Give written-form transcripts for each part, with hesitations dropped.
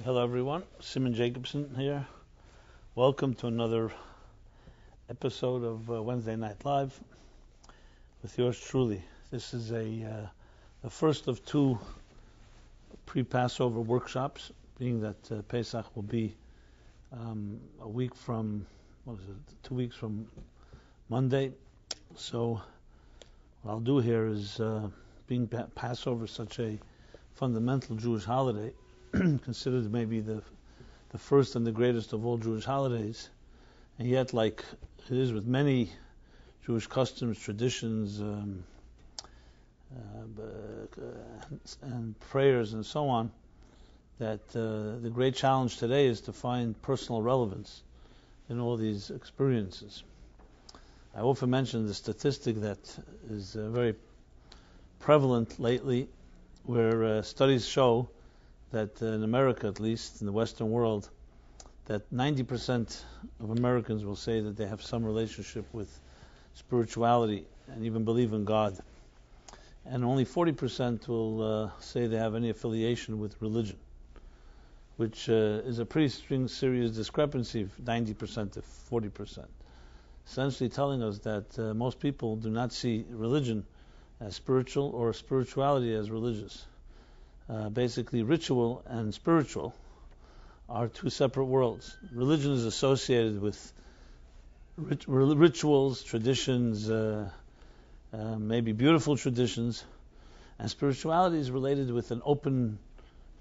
Hello everyone, Simon Jacobson here. Welcome to another episode of Wednesday Night Live with yours truly. This is the first of two pre-Passover workshops, being that Pesach will be a week from, 2 weeks from Monday. So what I'll do here is, being Passover such a fundamental Jewish holiday, considered maybe the first and the greatest of all Jewish holidays, and yet, like it is with many Jewish customs, traditions, and prayers and so on, that the great challenge today is to find personal relevance in all these experiences. I often mention the statistic that is very prevalent lately, where studies show that in America, at least in the Western world, that 90% of Americans will say that they have some relationship with spirituality and even believe in God, and only 40% will say they have any affiliation with religion, which is a pretty serious discrepancy, 90% to 40%, essentially telling us that most people do not see religion as spiritual or spirituality as religious. Basically, ritual and spiritual are two separate worlds. Religion is associated with rituals, traditions, maybe beautiful traditions, and spirituality is related with an open,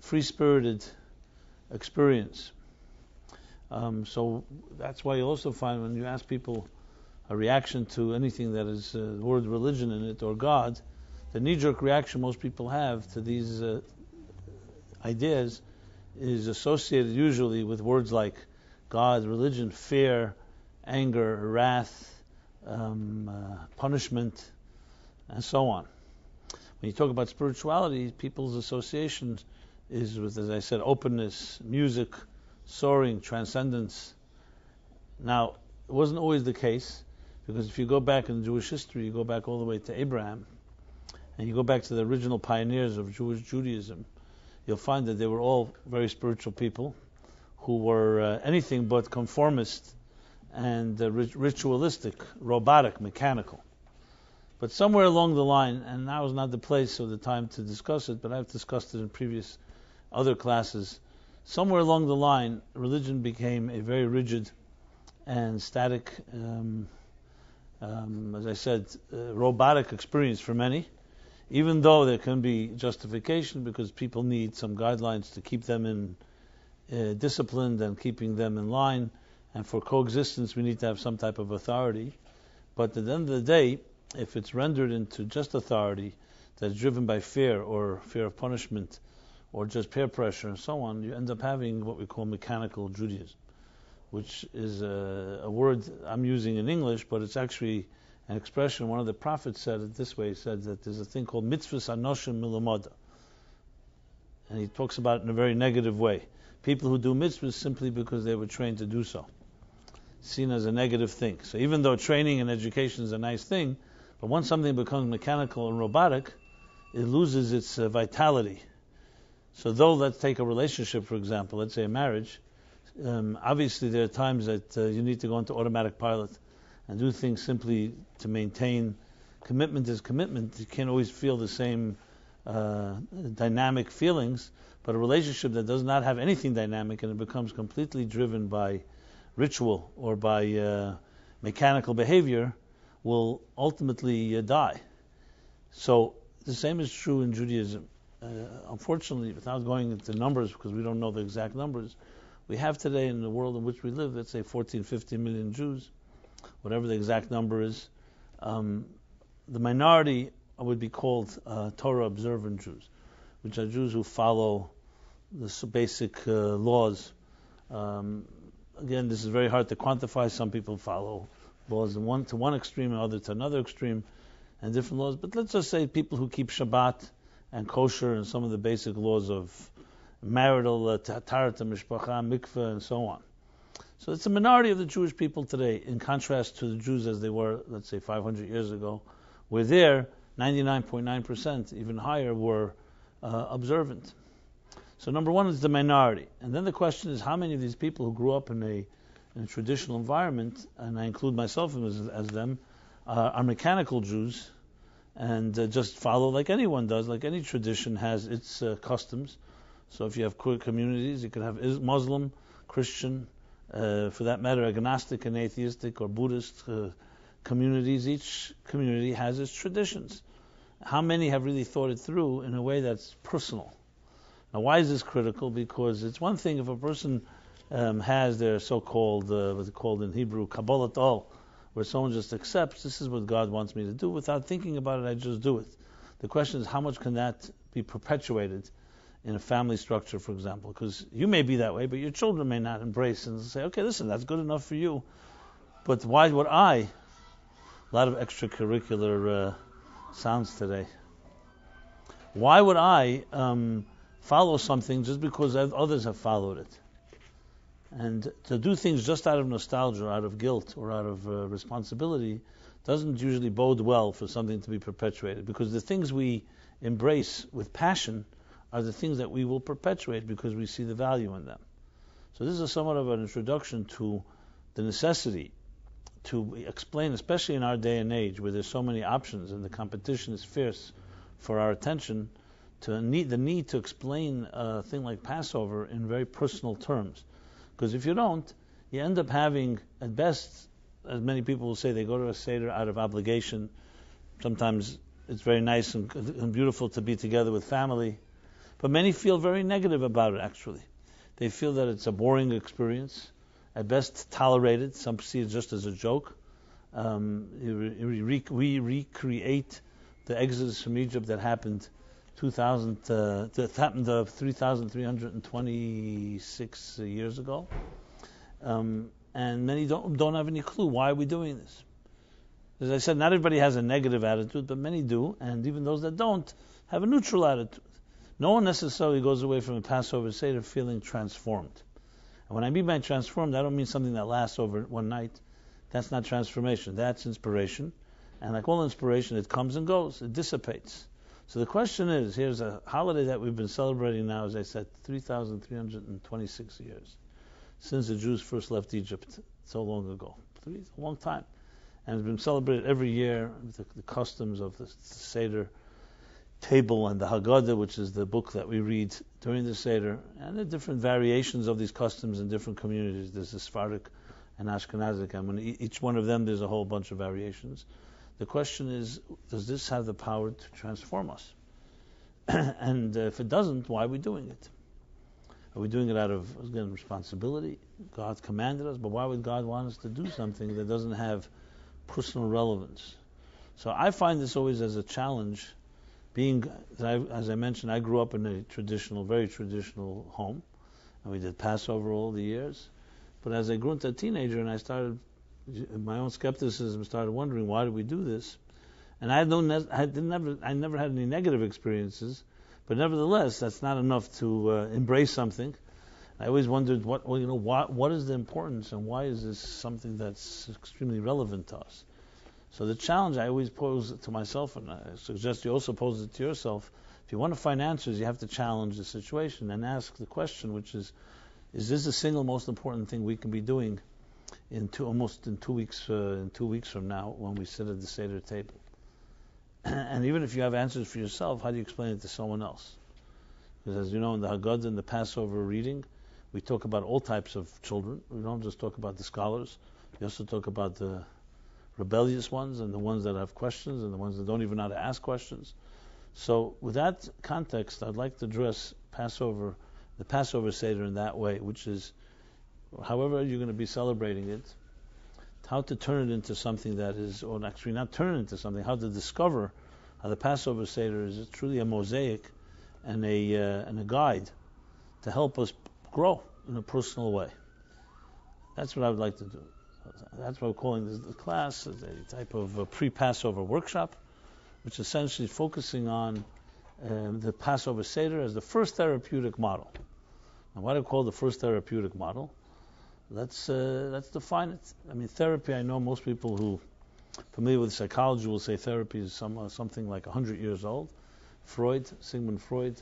free-spirited experience. So that's why you also find when you ask people a reaction to anything that is the word religion in it or God, the knee-jerk reaction most people have to these ideas is associated usually with words like God, religion, fear, anger, wrath, punishment, and so on. When you talk about spirituality, people's association is with, as I said, openness, music, soaring, transcendence. Now, it wasn't always the case, because if you go back in Jewish history, you go back all the way to Abraham, and you go back to the original pioneers of Jewish Judaism, you'll find that they were all very spiritual people who were anything but conformist and ritualistic, robotic, mechanical. But somewhere along the line, and now is not the place or the time to discuss it, but I've discussed it in previous other classes, somewhere along the line, religion became a very rigid and static, as I said, robotic experience for many, even though there can be justification because people need some guidelines to keep them in disciplined and keeping them in line, and for coexistence we need to have some type of authority. But at the end of the day, if it's rendered into just authority that's driven by fear or fear of punishment or just peer pressure and so on, you end up having what we call mechanical Judaism, which is a word I'm using in English, but it's actually an expression. One of the prophets said it this way. He said that there's a thing called mitzvahs anoshim milamada, and he talks about it in a very negative way. People who do mitzvahs simply because they were trained to do so, seen as a negative thing. So even though training and education is a nice thing, but once something becomes mechanical and robotic, it loses its vitality. So though, let's take a relationship, for example, let's say a marriage, obviously there are times that you need to go into automatic pilot and do things simply to maintain commitment is commitment. You can't always feel the same dynamic feelings, but a relationship that does not have anything dynamic and it becomes completely driven by ritual or by mechanical behavior will ultimately die. So the same is true in Judaism. Unfortunately, without going into numbers, because we don't know the exact numbers, we have today in the world in which we live, let's say 14, 15 million Jews, whatever the exact number is. The minority would be called Torah observant Jews, which are Jews who follow the basic laws. Again, this is very hard to quantify. Some people follow laws to one extreme and other to another extreme, and different laws. But let's just say people who keep Shabbat and kosher and some of the basic laws of marital, taharat mishpacha, mikveh, and so on. So it's a minority of the Jewish people today, in contrast to the Jews as they were, let's say, 500 years ago, where there, 99.9%, even higher, were observant. So number one is the minority. And then the question is, how many of these people who grew up in a traditional environment, and I include myself as them, are mechanical Jews, and just follow like anyone does, like any tradition has its customs. So if you have queer communities, you could have Muslim, Christian, for that matter, agnostic and atheistic or Buddhist communities. Each community has its traditions. How many have really thought it through in a way that's personal? Now, why is this critical? Because it's one thing if a person has their so-called, what's it called in Hebrew, Kabbalat Ol, where someone just accepts, this is what God wants me to do. Without thinking about it, I just do it. The question is, how much can that be perpetuated in a family structure, for example? Because you may be that way, but your children may not embrace and say, okay, listen, that's good enough for you. But why would I? A lot of extracurricular sounds today. Why would I follow something just because others have followed it? And to do things just out of nostalgia, out of guilt, or out of responsibility doesn't usually bode well for something to be perpetuated, because the things we embrace with passion are the things that we will perpetuate because we see the value in them. So this is somewhat of an introduction to the necessity to explain, especially in our day and age where there's so many options and the competition is fierce for our attention, to the need to explain a thing like Passover in very personal terms. Because if you don't, you end up having, at best, as many people will say, they go to a Seder out of obligation. Sometimes it's very nice and beautiful to be together with family. But many feel very negative about it, actually. They feel that it's a boring experience, at best tolerated. Some see it just as a joke. We recreate the exodus from Egypt that happened 3,326 years ago, and many don't have any clue why are we doing this. As I said, not everybody has a negative attitude, but many do, and even those that don't have a neutral attitude. No one necessarily goes away from a Passover Seder feeling transformed. And when I mean by transformed, I don't mean something that lasts over one night. That's not transformation. That's inspiration. And like all inspiration, it comes and goes. It dissipates. So the question is, here's a holiday that we've been celebrating now, as I said, 3,326 years, since the Jews first left Egypt so long ago. A long time. And it's been celebrated every year with the customs of the Seder table and the Haggadah, which is the book that we read during the Seder, and the different variations of these customs in different communities. There's the Sephardic and Ashkenazic, and when each one of them there's a whole bunch of variations. The question is, does this have the power to transform us? And if it doesn't, why are we doing it? Are we doing it out of, again, responsibility? God commanded us, but why would God want us to do something that doesn't have personal relevance? So I find this always as a challenge, being, as I mentioned, I grew up in a traditional, very traditional home, and we did Passover all the years. But as I grew into a teenager and I started, my own skepticism started wondering, why do we do this? And I never had any negative experiences, but nevertheless, that's not enough to embrace something. I always wondered, what is the importance, and why is this something that's extremely relevant to us? So the challenge I always pose to myself, and I suggest you also pose it to yourself, if you want to find answers, you have to challenge the situation and ask the question, which is this the single most important thing we can be doing in 2 weeks from now when we sit at the Seder table? And even if you have answers for yourself, how do you explain it to someone else? Because as you know, in the Haggadah, in the Passover reading, we talk about all types of children. We don't just talk about the scholars. We also talk about the rebellious ones and the ones that have questions and the ones that don't even know how to ask questions. So with that context, I'd like to address the Passover Seder in that way, which is, however you're going to be celebrating it, how to turn it into something that is, or actually not turn it into something, how to discover how the Passover Seder is truly a mosaic and a guide to help us grow in a personal way. That's what I would like to do. That's why we're calling this the class, a type of pre-Passover workshop, which is essentially focusing on the Passover Seder as the first therapeutic model. Now, why do I call it the first therapeutic model? Let's define it. I mean, therapy, I know most people who are familiar with psychology will say therapy is something like 100 years old. Sigmund Freud,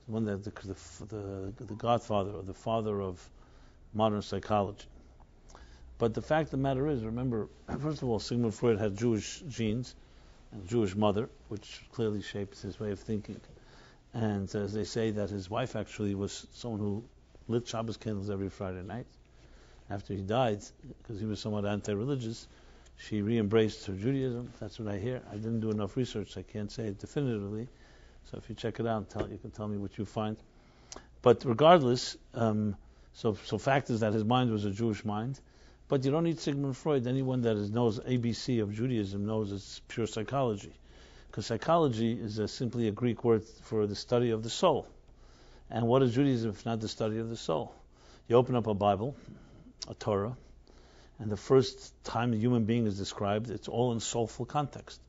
one that the godfather or the father of modern psychology. But the fact of the matter is, remember, first of all, Sigmund Freud had Jewish genes and a Jewish mother, which clearly shaped his way of thinking. And as they say, that his wife actually was someone who lit Shabbos candles every Friday night. After he died, because he was somewhat anti-religious, she re-embraced her Judaism. That's what I hear. I didn't do enough research. I can't say it definitively. So if you check it out, you can tell me what you find. But regardless, so fact is that his mind was a Jewish mind. But you don't need Sigmund Freud. Anyone that knows ABC of Judaism knows it's pure psychology. Because psychology is simply a Greek word for the study of the soul. And what is Judaism if not the study of the soul? You open up a Bible, a Torah, and the first time a human being is described, it's all in soulful context.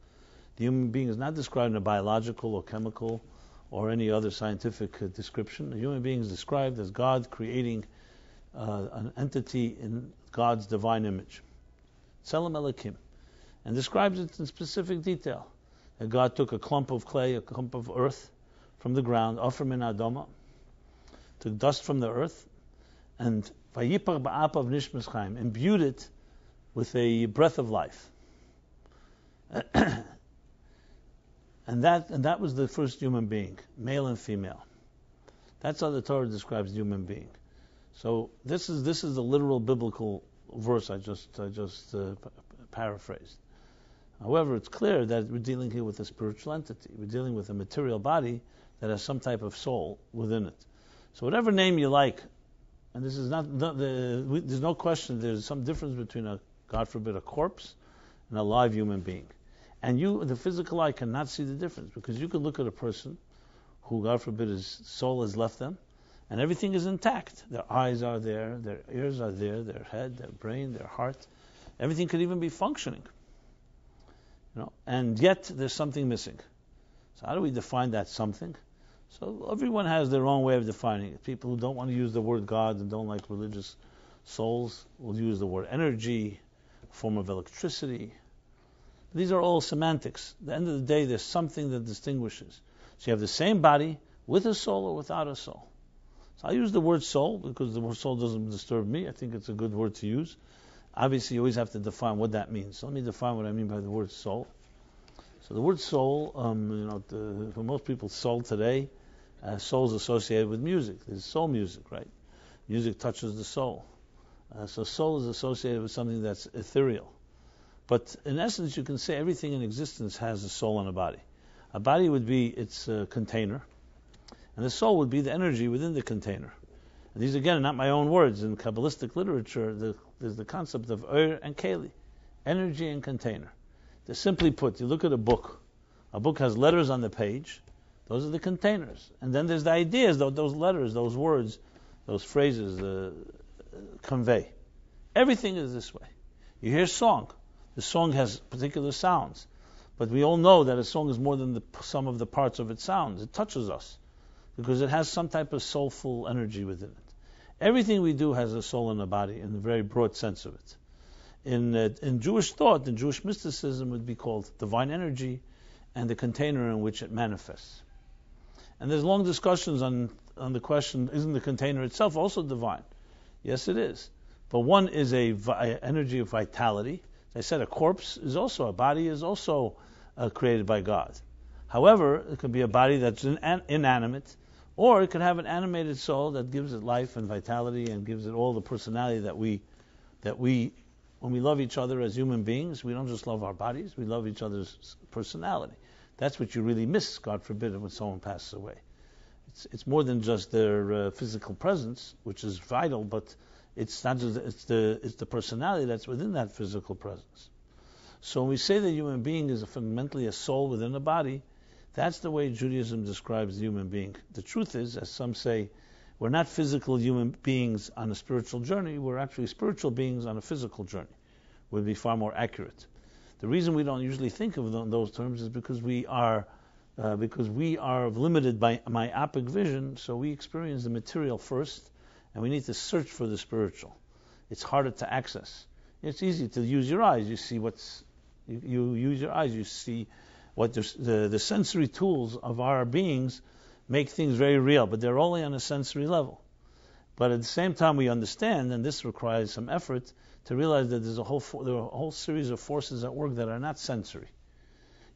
The human being is not described in a biological or chemical or any other scientific description. The human being is described as God creating an entity in God's divine image. Tselem Elokim. And describes it in specific detail. That God took a clump of clay, a clump of earth from the ground, Ofer min Adama, took dust from the earth, and Vayipach ba'apav nishmas chaim, imbued it with a breath of life. and that was the first human being, male and female. That's how the Torah describes the human being. So this is the literal biblical verse I just paraphrased. However, it's clear that we're dealing here with a spiritual entity. We're dealing with a material body that has some type of soul within it. So whatever name you like, and this is there's no question there's some difference between God forbid, a corpse and a live human being. And the physical eye cannot see the difference, because you could look at a person who, God forbid, his soul has left them, and everything is intact. Their eyes are there, their ears are there, their head, their brain, their heart. Everything could even be functioning. And yet there's something missing. So how do we define that something? So everyone has their own way of defining it. People who don't want to use the word God and don't like religious souls will use the word energy, a form of electricity. These are all semantics. At the end of the day, there's something that distinguishes. So you have the same body with a soul or without a soul. So I use the word soul because the word soul doesn't disturb me. I think it's a good word to use. Obviously, you always have to define what that means. So let me define what I mean by the word soul. So the word soul, for most people, soul today, soul is associated with music. There's soul music, right? Music touches the soul. So soul is associated with something that's ethereal. But in essence, you can say everything in existence has a soul and a body. A body would be its container, and the soul would be the energy within the container. And these, again, are not my own words. In Kabbalistic literature, there's the concept of Ur and Keli, energy and container. They're simply put, you look at a book. A book has letters on the page. Those are the containers. And then there's the ideas that those letters, those words, those phrases convey. Everything is this way. You hear song. The song has particular sounds. But we all know that a song is more than the sum of the parts of its sounds. It touches us because it has some type of soulful energy within it. Everything we do has a soul and a body in the very broad sense of it. In Jewish thought, in Jewish mysticism, it would be called divine energy and the container in which it manifests. And there's long discussions on the question, isn't the container itself also divine? Yes, it is. But one is a energy of vitality. As I said, a corpse is also, a body is also created by God. However, it could be a body that's inanimate, or it could have an animated soul that gives it life and vitality and gives it all the personality that we, when we love each other as human beings, we don't just love our bodies, we love each other's personality. That's what you really miss, God forbid, when someone passes away. It's more than just their physical presence, which is vital, but it's not just it's the personality that's within that physical presence. So when we say that human being is fundamentally a soul within a body, that's the way Judaism describes the human being. The truth is, as some say, we're not physical human beings on a spiritual journey, we're actually spiritual beings on a physical journey. Would be far more accurate. The reason we don't usually think of those terms is because we are limited by myopic vision, so we experience the material first, and we need to search for the spiritual. It's harder to access. It's easy to use your eyes. You see you use your eyes. You see what the sensory tools of our beings make things very real, but they're only on a sensory level. But at the same time, we understand, and this requires some effort, to realize that there are a whole series of forces at work that are not sensory.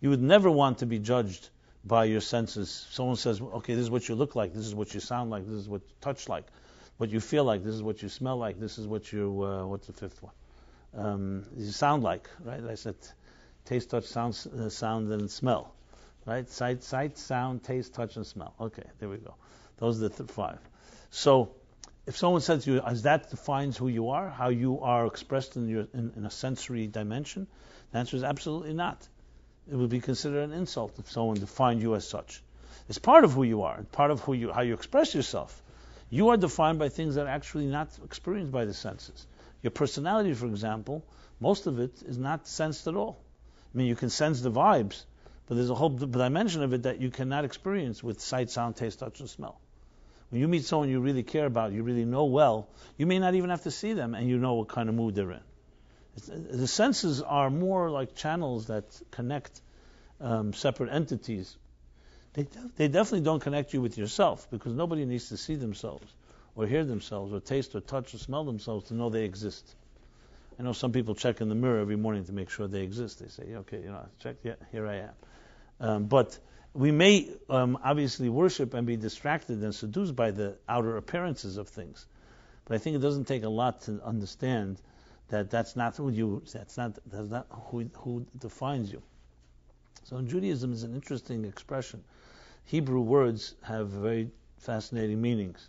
You would never want to be judged by your senses. Someone says, okay, this is what you look like, this is what you sound like, this is what you touch like, what you feel like, this is what you smell like, this is what you, what's the fifth one? You sound like, right? I said taste, touch, sound, and smell. Right? Sight, sound, taste, touch, and smell. Okay, there we go. Those are the five. So, if someone says to you, as that defines who you are, how you are expressed in a sensory dimension, the answer is absolutely not. It would be considered an insult if someone defined you as such. It's part of who you are, part of how you express yourself. You are defined by things that are actually not experienced by the senses. Your personality, for example, most of it is not sensed at all. I mean, you can sense the vibes, but there's a whole dimension of it that you cannot experience with sight, sound, taste, touch, and smell. When you meet someone you really care about, you really know well, you may not even have to see them and you know what kind of mood they're in. The senses are more like channels that connect separate entities. They definitely don't connect you with yourself, because nobody needs to see themselves or hear themselves or taste or touch or smell themselves to know they exist. I know some people check in the mirror every morning to make sure they exist. They say, okay, check, yeah, here I am. But we may obviously worship and be distracted and seduced by the outer appearances of things. But I think it doesn't take a lot to understand that that's not who who defines you. So in Judaism is an interesting expression. Hebrew words have very fascinating meanings.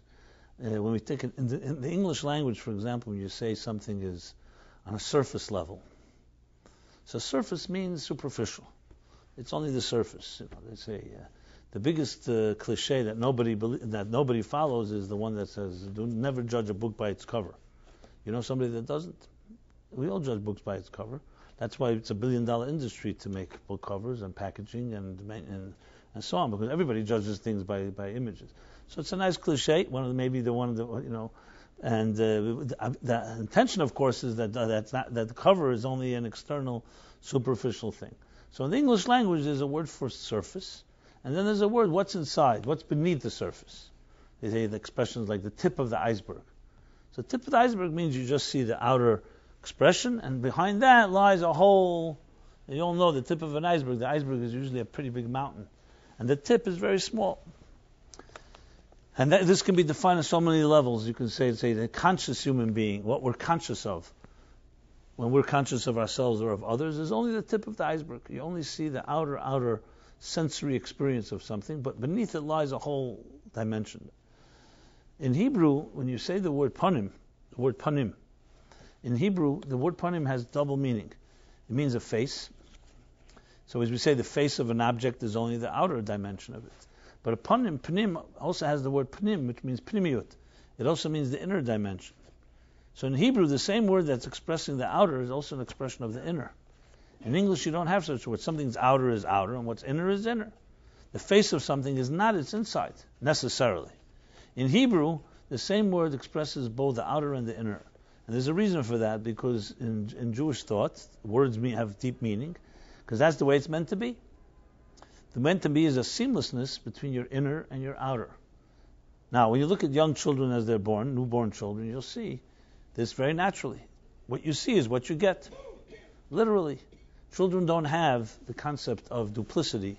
When we take it in the English language, for example, when you say something is on a surface level, so surface means superficial. It's only the surface. They say the biggest cliche that nobody follows is the one that says, "Do never judge a book by its cover." You know somebody that doesn't? We all judge books by its cover. That's why it's $1 billion industry to make book covers and packaging and so on, because everybody judges things by images. So it's a nice cliche. And the intention, of course, is that the cover is only an external, superficial thing. So in the English language, there's a word for surface, and then there's a word what's inside, what's beneath the surface. They say the expressions like the tip of the iceberg. So tip of the iceberg means you just see the outer expression, and behind that lies a whole. You all know the tip of an iceberg. The iceberg is usually a pretty big mountain, and the tip is very small. And this can be defined on so many levels. You can say the conscious human being, what we're conscious of. When we're conscious of ourselves or of others, is only the tip of the iceberg. You only see the outer sensory experience of something, but beneath it lies a whole dimension. In Hebrew, when you say the word Punim, in Hebrew, the word Punim has double meaning. It means a face. So as we say, the face of an object is only the outer dimension of it. But a Punim also has the word Punim, which means Pnimiut. It also means the inner dimension. So in Hebrew, the same word that's expressing the outer is also an expression of the inner. In English, you don't have such a word. Something's outer is outer, and what's inner is inner. The face of something is not its inside, necessarily. In Hebrew, the same word expresses both the outer and the inner. And there's a reason for that, because in Jewish thought, words have deep meaning, because that's the way it's meant to be. The meant to be is a seamlessness between your inner and your outer. Now, when you look at young children as they're born, newborn children, you'll see this very naturally. What you see is what you get. Literally. Children don't have the concept of duplicity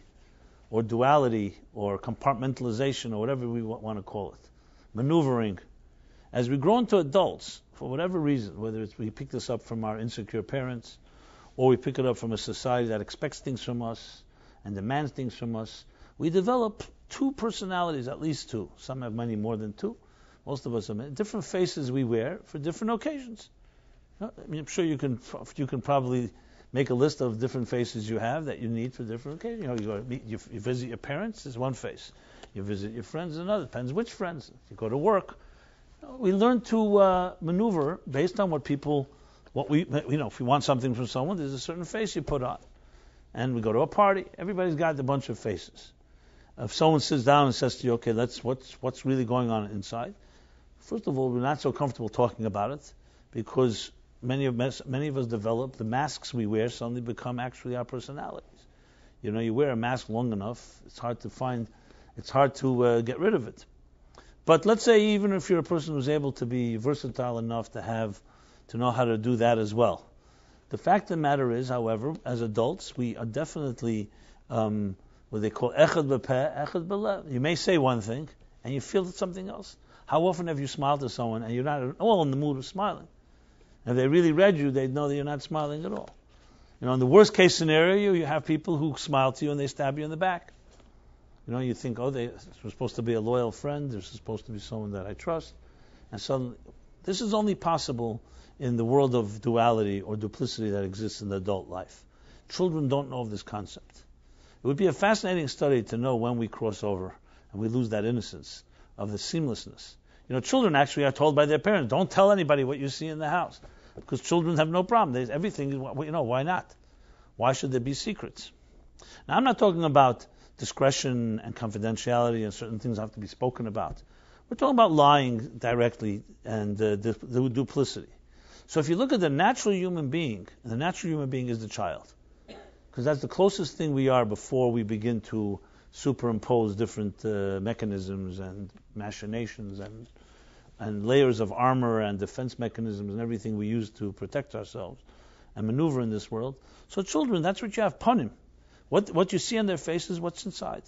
or duality or compartmentalization or whatever we want to call it. Maneuvering. As we grow into adults, for whatever reason, whether it's we pick this up from our insecure parents or we pick it up from a society that expects things from us and demands things from us, we develop two personalities, at least two. Some have many more than two. Most of us have different faces we wear for different occasions. I mean, I'm sure you can probably make a list of different faces you have that you need for different occasions. You go to meet, you visit your parents, is one face. You visit your friends, another. Depends which friends. You go to work. We learn to maneuver based on if we want something from someone, there's a certain face you put on. And we go to a party. Everybody's got a bunch of faces. If someone sits down and says to you, okay, what's really going on inside? First of all, we're not so comfortable talking about it because many of us develop the masks we wear suddenly become actually our personalities. You wear a mask long enough, it's hard to find it's hard to get rid of it. But let's say even if you're a person who's able to be versatile enough to know how to do that as well. The fact of the matter is, however, as adults, we are definitely what they call echad b'peh, echad b'lev. You may say one thing and you feel something else. How often have you smiled to someone and you're not at all in the mood of smiling? If they really read you, they'd know that you're not smiling at all. In the worst case scenario, you have people who smile to you and they stab you in the back. You think, they're supposed to be a loyal friend, they're supposed to be someone that I trust. And suddenly, this is only possible in the world of duality or duplicity that exists in the adult life. Children don't know of this concept. It would be a fascinating study to know when we cross over and we lose that innocence of the seamlessness. Children actually are told by their parents, don't tell anybody what you see in the house. Because children have no problem. Everything is, why not? Why should there be secrets? Now, I'm not talking about discretion and confidentiality and certain things have to be spoken about. We're talking about lying directly and the duplicity. So if you look at the natural human being, and the natural human being is the child, because that's the closest thing we are before we begin to superimpose different mechanisms and machinations and layers of armor and defense mechanisms and everything we use to protect ourselves and maneuver in this world. So children, that's what you have, Punim. What you see on their face is what's inside.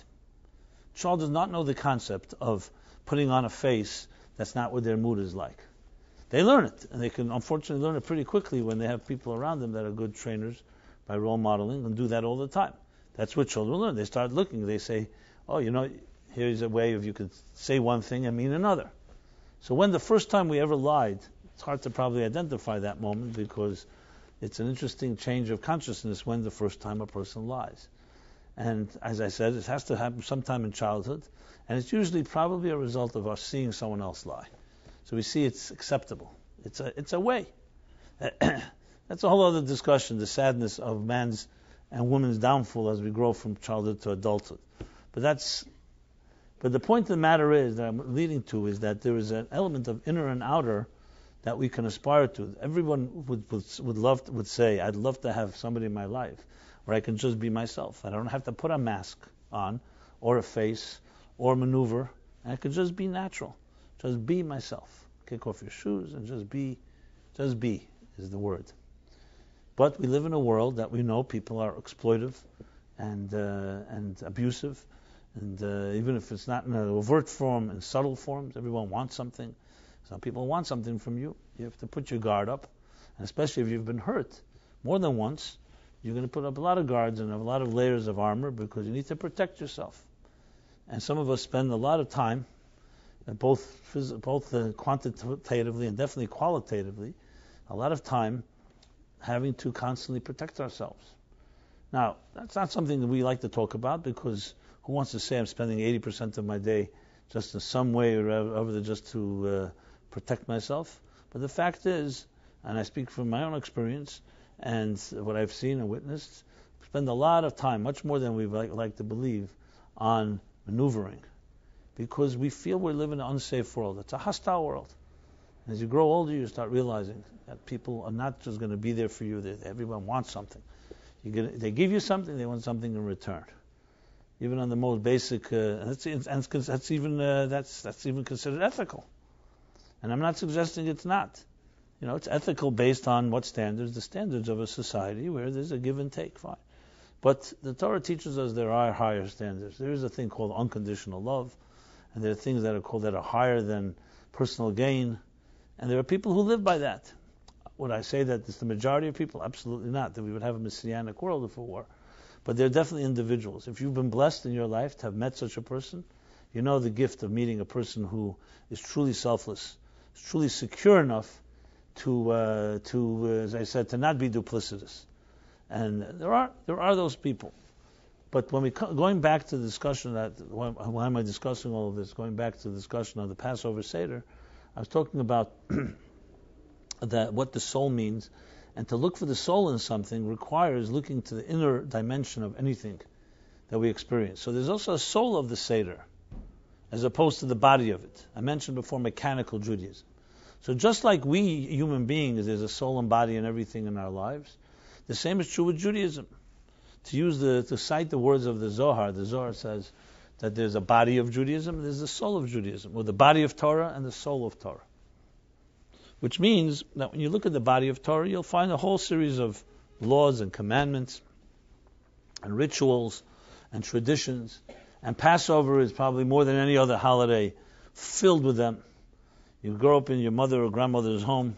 Child does not know the concept of putting on a face that's not what their mood is like. They learn it, and they can unfortunately learn it pretty quickly when they have people around them that are good trainers by role modeling and do that all the time. That's what children learn. They start looking, they say, here's a way of you could say one thing and mean another. So when the first time we ever lied, it's hard to probably identify that moment because it's an interesting change of consciousness when the first time a person lies. And as I said, it has to happen sometime in childhood, and it's usually probably a result of us seeing someone else lie. So we see it's acceptable. It's a way. That's a whole other discussion, the sadness of man's and women's downfall as we grow from childhood to adulthood. But the point of the matter is that I'm leading to is that there is an element of inner and outer that we can aspire to. Everyone would say, I'd love to have somebody in my life where I can just be myself. I don't have to put a mask on or a face or maneuver. I could just be natural. Just be myself. Kick off your shoes and just be. Just be is the word. But we live in a world that we know people are exploitive and abusive. And even if it's not in an overt form, in subtle forms, everyone wants something. Some people want something from you. You have to put your guard up. And especially if you've been hurt more than once, you're going to put up a lot of guards and a lot of layers of armor because you need to protect yourself. And some of us spend a lot of time, both quantitatively and definitely qualitatively, a lot of time having to constantly protect ourselves. Now, that's not something that we like to talk about because who wants to say I'm spending 80% of my day just in some way or other just to protect myself? But the fact is, and I speak from my own experience and what I've seen and witnessed, spend a lot of time, much more than we like to believe, on maneuvering because we feel we live in an unsafe world. It's a hostile world. As you grow older, you start realizing that people are not just going to be there for you. Everyone wants something. They give you something, they want something in return. Even on the most basic, that's even considered ethical. And I'm not suggesting it's not. It's ethical based on what standards? The standards of a society where there's a give and take, fine. But the Torah teaches us there are higher standards. There is a thing called unconditional love, and there are things that are higher than personal gain, and there are people who live by that. Would I say that it's the majority of people? Absolutely not, that we would have a messianic world if it were. But they're definitely individuals. If you've been blessed in your life to have met such a person, you know the gift of meeting a person who is truly selfless, is truly secure enough to as I said, to not be duplicitous. And there are those people. But when going back to the discussion why am I discussing all of this? Going back to the discussion of the Passover Seder, I was talking about what the soul means, and to look for the soul in something requires looking to the inner dimension of anything that we experience. So there's also a soul of the Seder, as opposed to the body of it. I mentioned before mechanical Judaism. So just like we human beings, there's a soul and body and everything in our lives, the same is true with Judaism. To cite the words of the Zohar says that there's a body of Judaism, there's the soul of Judaism, or the body of Torah and the soul of Torah. Which means that when you look at the body of Torah, you'll find a whole series of laws and commandments and rituals and traditions. And Passover is probably more than any other holiday filled with them. You grow up in your mother or grandmother's home,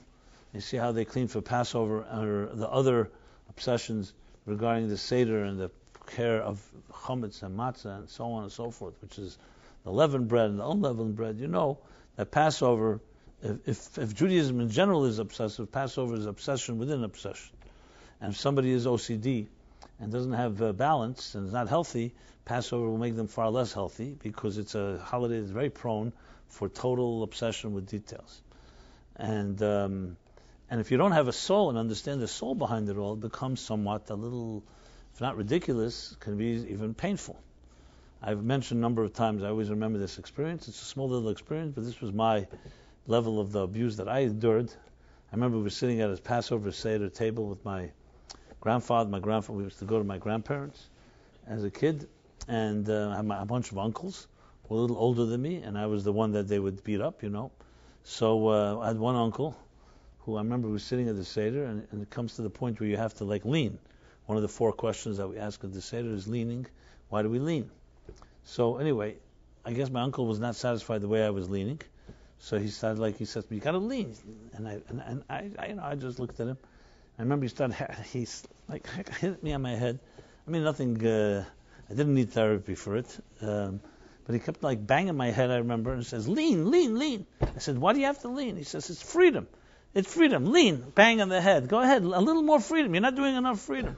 you see how they clean for Passover, or the other obsessions regarding the Seder and the care of chametz and matzah and so on and so forth, which is the leavened bread and the unleavened bread. You know that Passover, if Judaism in general is obsessive, Passover is obsession within obsession. And if somebody is OCD and doesn't have balance and is not healthy, Passover will make them far less healthy, because it's a holiday that's very prone for total obsession with details. And if you don't have a soul and understand the soul behind it all, it becomes somewhat a little, if not ridiculous, can be even painful. I've mentioned a number of times, I always remember this experience. It's a small little experience, but this was my level of the abuse that I endured. I remember we were sitting at a Passover Seder table with my grandfather. We used to go to my grandparents as a kid, and I had a bunch of uncles who were a little older than me, and I was the one that they would beat up, So I had one uncle who I remember was sitting at the Seder, and it comes to the point where you have to lean. One of the 4 questions that we ask at the Seder is leaning. Why do we lean? So anyway, I guess my uncle was not satisfied the way I was leaning. So he said, you gotta lean, and I just looked at him. I remember he hit me on my head. I mean, nothing. I didn't need therapy for it, but he kept banging my head. I remember, and says, "Lean, lean, lean." I said, "Why do you have to lean?" He says, "It's freedom. It's freedom. Lean, bang on the head. Go ahead, a little more freedom. You're not doing enough freedom."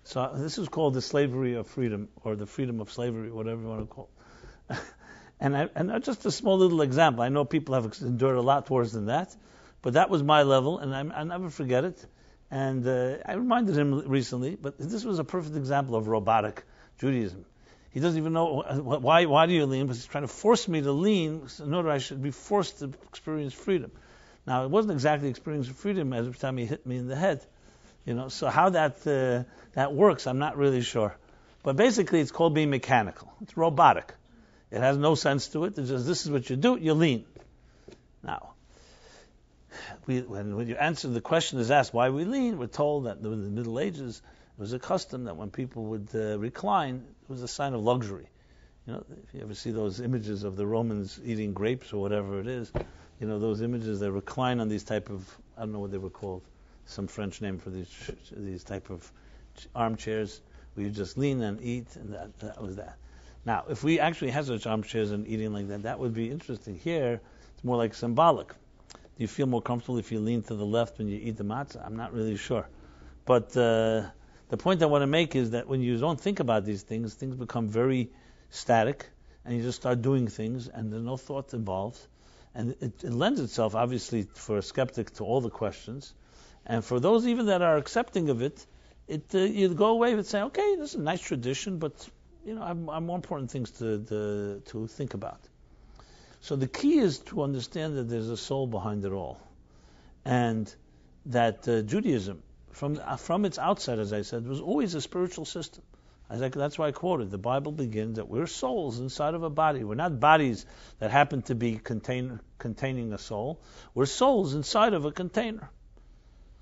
So this is called the slavery of freedom, or the freedom of slavery, whatever you want to call it. And just a small little example. I know people have endured a lot worse than that, but that was my level, and I never forget it. And I reminded him recently, but this was a perfect example of robotic Judaism. He doesn't even know why do you lean, but he's trying to force me to lean in order I should be forced to experience freedom. Now, it wasn't exactly experiencing freedom every time he hit me in the head. So how that works, I'm not really sure. But basically, it's called being mechanical. It's robotic. It has no sense to it. It's just, this is what you do, you lean. Now, when you answer the question is asked why we lean, we're told that in the Middle Ages, it was a custom that when people would recline, it was a sign of luxury. If you ever see those images of the Romans eating grapes or whatever it is, those images, they recline on these type of, I don't know what they were called, some French name for these type of armchairs, where you just lean and eat, and that was that. Now, if we actually had such armchairs and eating like that, that would be interesting. Here, it's more like symbolic. Do you feel more comfortable if you lean to the left when you eat the matzah? I'm not really sure. But the point I want to make is that when you don't think about these things become very static, and you just start doing things, and there's no thought involved. And it lends itself, obviously, for a skeptic to all the questions. And for those even that are accepting of it, you go away and say, okay, this is a nice tradition, but I have more important things to think about. So the key is to understand that there's a soul behind it all, and that Judaism, from its outset, as I said, was always a spiritual system. That's why I quoted. The Bible begins that we're souls inside of a body. We're not bodies that happen to be containing a soul. We're souls inside of a container.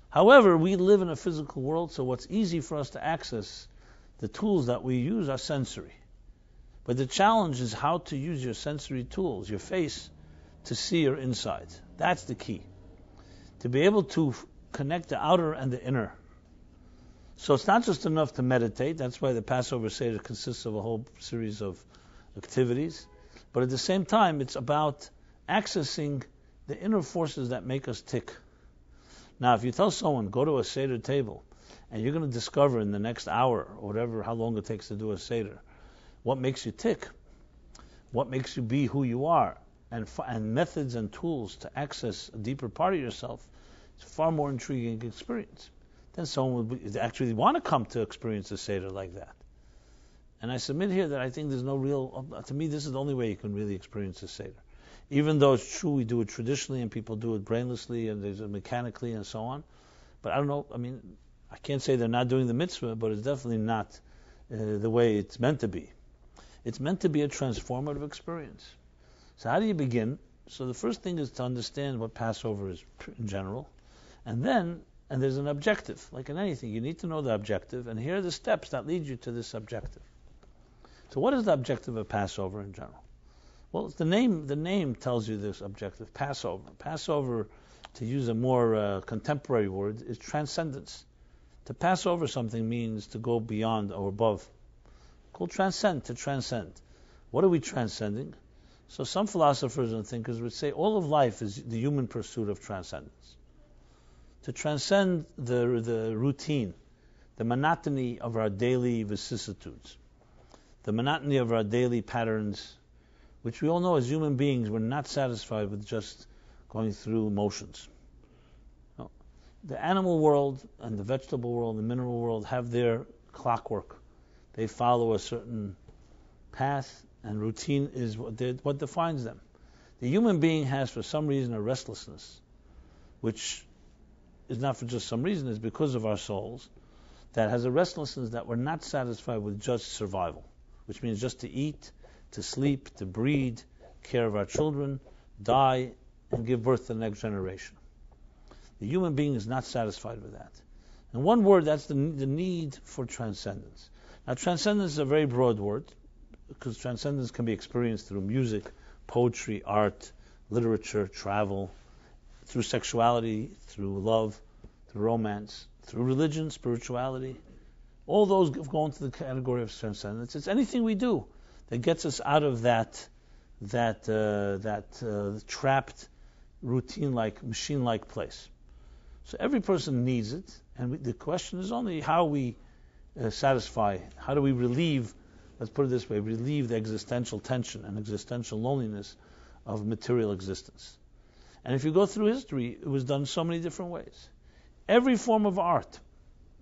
However, we live in a physical world, so what's easy for us to access, the tools that we use are sensory. But the challenge is how to use your sensory tools, your face, to see your inside. That's the key. To be able to connect the outer and the inner. So it's not just enough to meditate. That's why the Passover Seder consists of a whole series of activities. But at the same time, it's about accessing the inner forces that make us tick. Now, if you tell someone, go to a Seder table, and you're going to discover in the next hour, or whatever, how long it takes to do a Seder, what makes you tick, what makes you be who you are, and methods and tools to access a deeper part of yourself, it's a far more intriguing experience. Then someone would actually want to come to experience a Seder like that. And I submit here that I think there's no real, to me this is the only way you can really experience a Seder. Even though it's true we do it traditionally and people do it brainlessly and there's mechanically and so on. But I don't know, I can't say they're not doing the mitzvah, but it's definitely not the way it's meant to be. It's meant to be a transformative experience. So how do you begin? So the first thing is to understand what Passover is in general, and there's an objective. Like in anything, you need to know the objective, and here are the steps that lead you to this objective. So what is the objective of Passover in general? Well, it's the name tells you this objective, Passover. Passover, to use a more contemporary word, is transcendence. To pass over something means to go beyond or above. Called transcend, to transcend. What are we transcending? So some philosophers and thinkers would say all of life is the human pursuit of transcendence. To transcend the routine, the monotony of our daily vicissitudes, the monotony of our daily patterns, which we all know as human beings we're not satisfied with just going through motions. No. The animal world and the vegetable world and the mineral world have their clockwork. They follow a certain path, and routine is what defines them. The human being has, for some reason, a restlessness, which is not for just some reason, it's because of our souls, that has a restlessness that we're not satisfied with just survival, which means just to eat, to sleep, to breed, care of our children, die, and give birth to the next generation. The human being is not satisfied with that. In one word, that's the need for transcendence. Now, transcendence is a very broad word, because transcendence can be experienced through music, poetry, art, literature, travel, through sexuality, through love, through romance, through religion, spirituality. All those go into the category of transcendence. It's anything we do that gets us out of that trapped, routine-like, machine-like place. So every person needs it, and the question is only how we satisfy, how do we relieve, let's put it this way, relieve the existential tension and existential loneliness of material existence. And if you go through history, it was done so many different ways. Every form of art,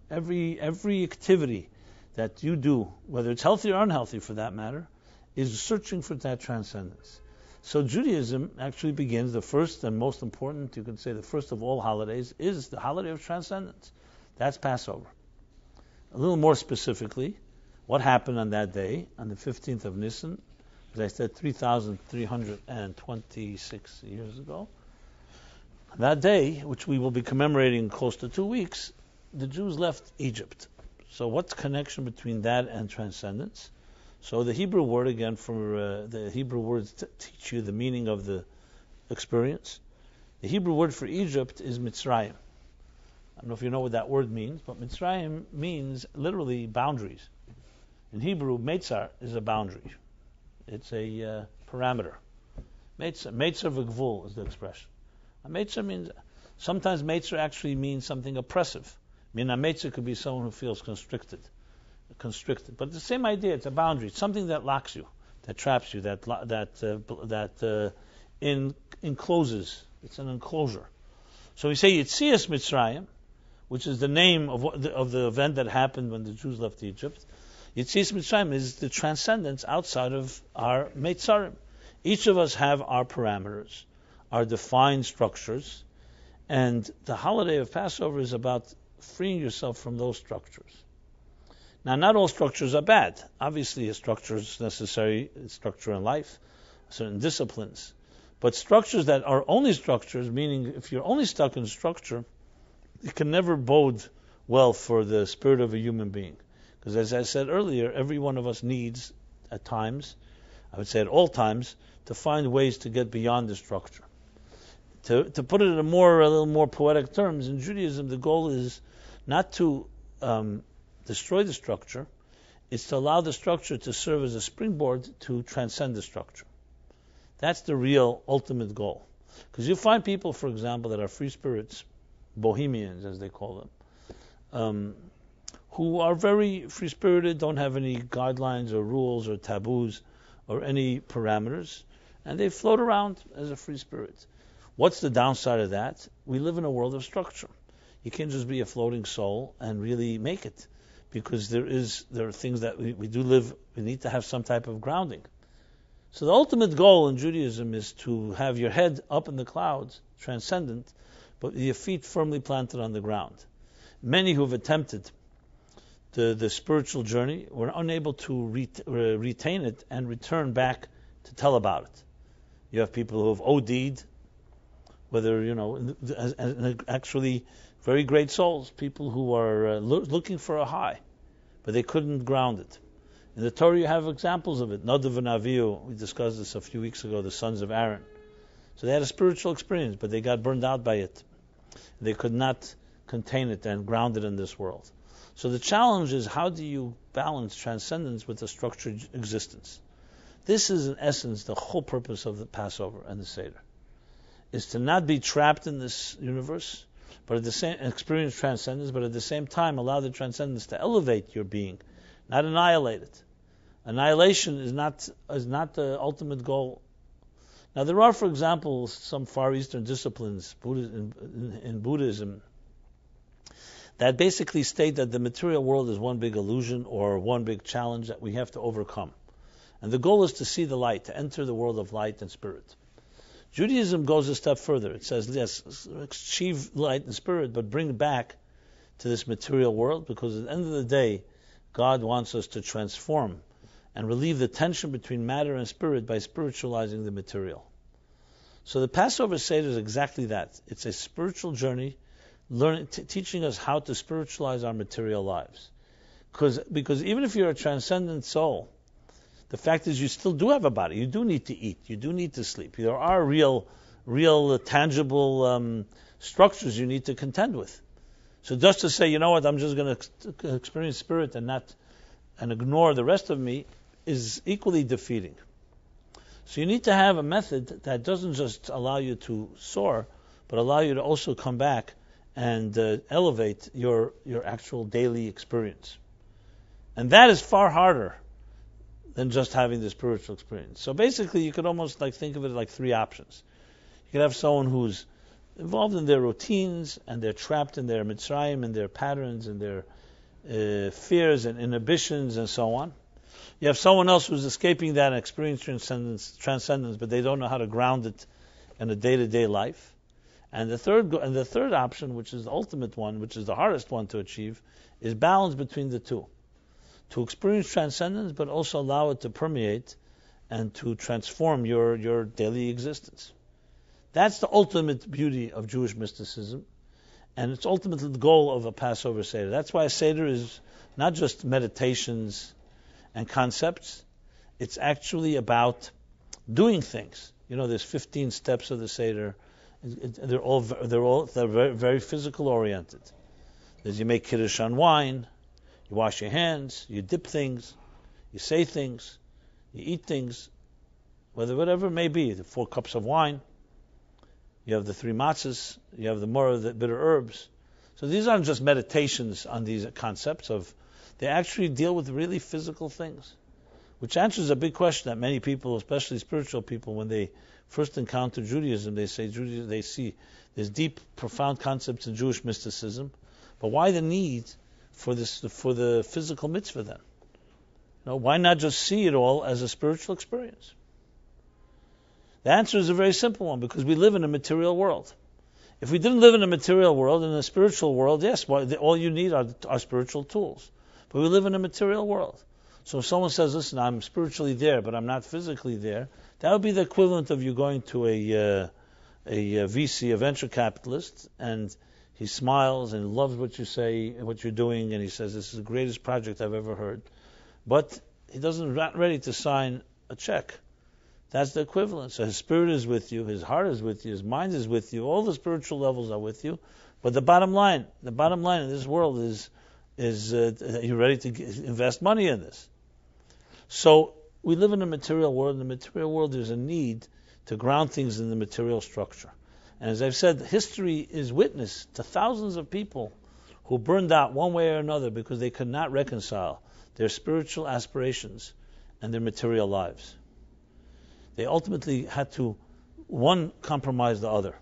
every activity that you do, whether it's healthy or unhealthy for that matter, is searching for that transcendence. So Judaism actually begins, the first and most important, you could say the first of all holidays, is the holiday of transcendence. That's Passover. A little more specifically, what happened on that day, on the 15th of Nisan, as I said, 3,326 years ago. That day, which we will be commemorating close to 2 weeks, the Jews left Egypt. So what's the connection between that and transcendence? So the Hebrew word, again, for the Hebrew words teach you the meaning of the experience. The Hebrew word for Egypt is Mitzrayim. I don't know if you know what that word means, but Mitzrayim means literally boundaries. In Hebrew, Meitzar is a boundary. It's a parameter. Meitzar v'gvul is the expression. A Meitzar means, sometimes Meitzar actually means something oppressive. I mean, a Meitzar could be someone who feels constricted. But it's the same idea. It's a boundary. It's something that locks you, that traps you, that encloses. It's an enclosure. So we say Yitzias Mitzrayim, which is the name of the event that happened when the Jews left Egypt. Yitzias Mitzrayim is the transcendence outside of our Meitzarim. Each of us have our parameters, our defined structures, and the holiday of Passover is about freeing yourself from those structures. Now, not all structures are bad. Obviously, a structure is necessary, a structure in life, certain disciplines. But structures that are only structures, meaning if you're only stuck in structure, it can never bode well for the spirit of a human being. Because as I said earlier, every one of us needs, at times, I would say at all times, to find ways to get beyond the structure. To put it in a little more poetic terms, in Judaism, the goal is not to destroy the structure, it's to allow the structure to serve as a springboard to transcend the structure. That's the real ultimate goal. Because you find people, for example, that are free spirits, bohemians as they call them, who are very free-spirited, don't have any guidelines or rules or taboos or any parameters, and they float around as a free spirit. What's the downside of that? We live in a world of structure. You can't just be a floating soul and really make it, because there are things that we do live, we need to have some type of grounding. So the ultimate goal in Judaism is to have your head up in the clouds, transcendent, but your feet firmly planted on the ground. Many who have attempted the spiritual journey, we're unable to retain it and return back to tell about it. You have people who have OD'd, whether, actually very great souls, people who are looking for a high, but they couldn't ground it. In the Torah you have examples of it. Nadav and Avihu, we discussed this a few weeks ago, the sons of Aaron. So they had a spiritual experience, but they got burned out by it. They could not contain it and ground it in this world. So the challenge is, how do you balance transcendence with a structured existence? This is, in essence, the whole purpose of the Passover and the Seder, is to not be trapped in this universe, but at the same experience transcendence, but at the same time allow the transcendence to elevate your being, not annihilate it. Annihilation is not the ultimate goal. Now there are, for example, some Far Eastern disciplines in Buddhism that basically state that the material world is one big illusion or one big challenge that we have to overcome. And the goal is to see the light, to enter the world of light and spirit. Judaism goes a step further. It says, yes, achieve light and spirit, but bring back to this material world, because at the end of the day, God wants us to transform and relieve the tension between matter and spirit by spiritualizing the material. So the Passover Seder is exactly that. It's a spiritual journey, teaching us how to spiritualize our material lives. Because even if you're a transcendent soul, the fact is you still do have a body. You do need to eat. You do need to sleep. There are real tangible structures you need to contend with. So just to say, I'm just going to experience spirit and ignore the rest of me, is equally defeating. So you need to have a method that doesn't just allow you to soar, but allow you to also come back and elevate your actual daily experience. And that is far harder than just having the spiritual experience. So basically, you could almost think of it like three options. You could have someone who's involved in their routines, and they're trapped in their Mitzrayim and their patterns and their fears and inhibitions and so on. You have someone else who's escaping that and experiencing transcendence, but they don't know how to ground it in a day-to-day life. And the third option, which is the ultimate one, which is the hardest one to achieve, is balance between the two. To experience transcendence, but also allow it to permeate and to transform your daily existence. That's the ultimate beauty of Jewish mysticism, and it's ultimately the goal of a Passover Seder. That's why a Seder is not just meditations and concepts. It's actually about doing things. There's 15 steps of the Seder. They're very, very physical oriented. There's, you make kiddush on wine, you wash your hands, you dip things, you say things, you eat things, whatever it may be. The 4 cups of wine, you have the 3 matzahs, you have the more of the bitter herbs. So these aren't just meditations on these concepts they actually deal with really physical things, which answers a big question that many people, especially spiritual people, when they first encounter Judaism, they see there's deep, profound concepts in Jewish mysticism, but why the need for the physical mitzvah then? Why not just see it all as a spiritual experience? The answer is a very simple one, because we live in a material world. If we didn't live in a material world, in a spiritual world, yes, all you need are spiritual tools. But we live in a material world. So if someone says, listen, I'm spiritually there, but I'm not physically there, that would be the equivalent of you going to a VC, a venture capitalist, and he smiles and loves what you say, what you're doing, and he says, this is the greatest project I've ever heard. But he not ready to sign a check. That's the equivalent. So his spirit is with you, his heart is with you, his mind is with you, all the spiritual levels are with you. But the bottom line in this world is are you ready to invest money in this? So we live in a material world. In the material world, there's a need to ground things in the material structure. And as I've said, history is witness to thousands of people who burned out one way or another because they could not reconcile their spiritual aspirations and their material lives. They ultimately had to, one, compromise the other.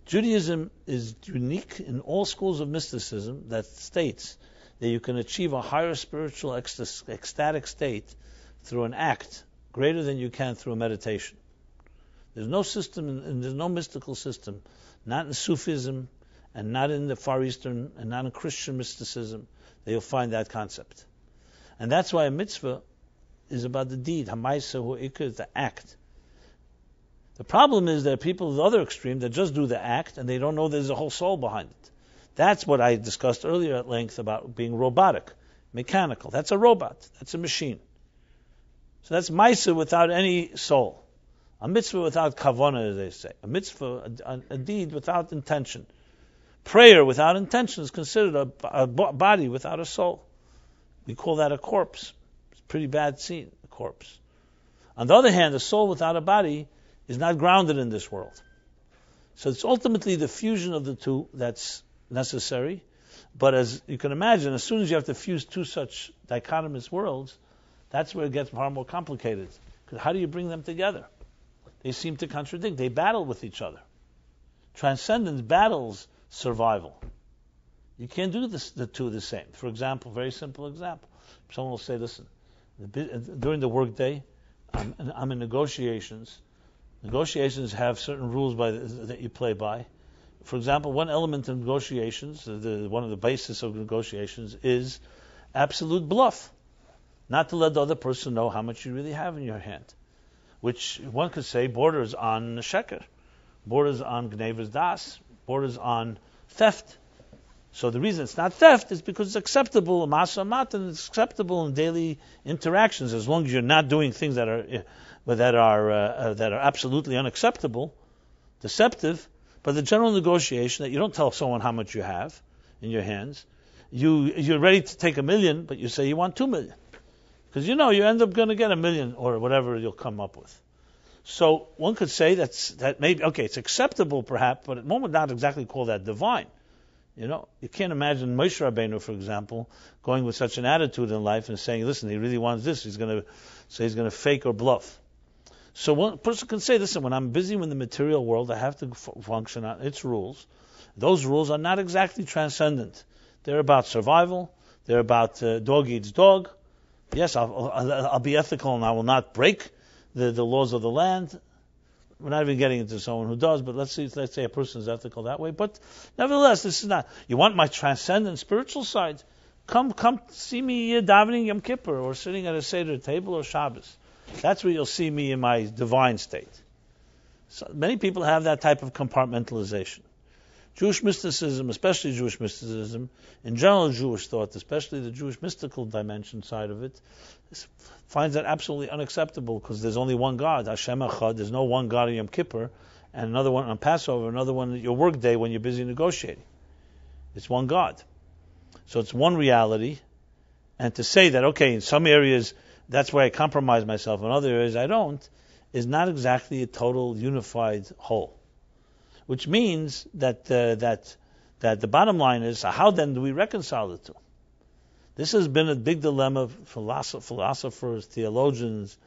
Judaism is unique in all schools of mysticism that states that you can achieve a higher spiritual ecstatic state through an act greater than you can through a meditation. There's no system, and there's no mystical system, not in Sufism and not in the Far Eastern, and not in Christian mysticism, that you'll find that concept. And that's why a mitzvah is about the deed. Hamaisa hu'ikr is the act. The problem is there are people at the other extreme that just do the act and they don't know there's a whole soul behind it. That's what I discussed earlier at length about being robotic, mechanical. That's a robot. That's a machine. So that's maisa without any soul. A mitzvah without kavanah, as they say. A mitzvah, a deed without intention. Prayer without intention is considered a body without a soul. We call that a corpse. It's a pretty bad scene, a corpse. On the other hand, a soul without a body is not grounded in this world. So it's ultimately the fusion of the two that's necessary. But as you can imagine, as soon as you have to fuse two such dichotomous worlds, that's where it gets far more complicated. Because how do you bring them together? They seem to contradict. They battle with each other. Transcendence battles survival. You can't do the two the same. For example, very simple example. Someone will say, listen, during the workday, I'm in negotiations. Negotiations have certain rules that you play by. For example, one element in negotiations, one of the basis of negotiations, is absolute bluff. Not to let the other person know how much you really have in your hand. Which one could say borders on sheker, borders on gnevas das, borders on theft. So the reason it's not theft is because it's acceptable, masa mat, and it's acceptable in daily interactions as long as you're not doing things that are absolutely unacceptable, deceptive. But the general negotiation that you don't tell someone how much you have in your hands, you're ready to take $1 million, but you say you want $2 million. Because you end up going to get $1 million or whatever you'll come up with. So one could say that maybe, okay, it's acceptable perhaps, but one would not exactly call that divine. You can't imagine Moshe Rabbeinu, for example, going with such an attitude in life and saying, listen, he really wants this, he's going to fake or bluff. So one person can say, listen, when I'm busy in the material world, I have to function on its rules. Those rules are not exactly transcendent. They're about survival. They're about dog eats dog. Yes, I'll be ethical and I will not break the laws of the land. We're not even getting into someone who does, but let's say a person is ethical that way. But nevertheless, this is not. You want my transcendent spiritual side? Come see me davening Yom Kippur or sitting at a Seder table or Shabbos. That's where you'll see me in my divine state. So many people have that type of compartmentalization. Jewish mysticism, especially Jewish mysticism, in general Jewish thought, especially the Jewish mystical dimension side of it, finds that absolutely unacceptable because there's only one God, Hashem Echad. There's no one God on Yom Kippur, and another one on Passover, another one at your work day when you're busy negotiating. It's one God. So it's one reality, and to say that, okay, in some areas that's where I compromise myself, in other areas I don't, is not exactly a total unified whole. Which means that the bottom line is, how then do we reconcile the two? This has been a big dilemma. Philosophers, theologians,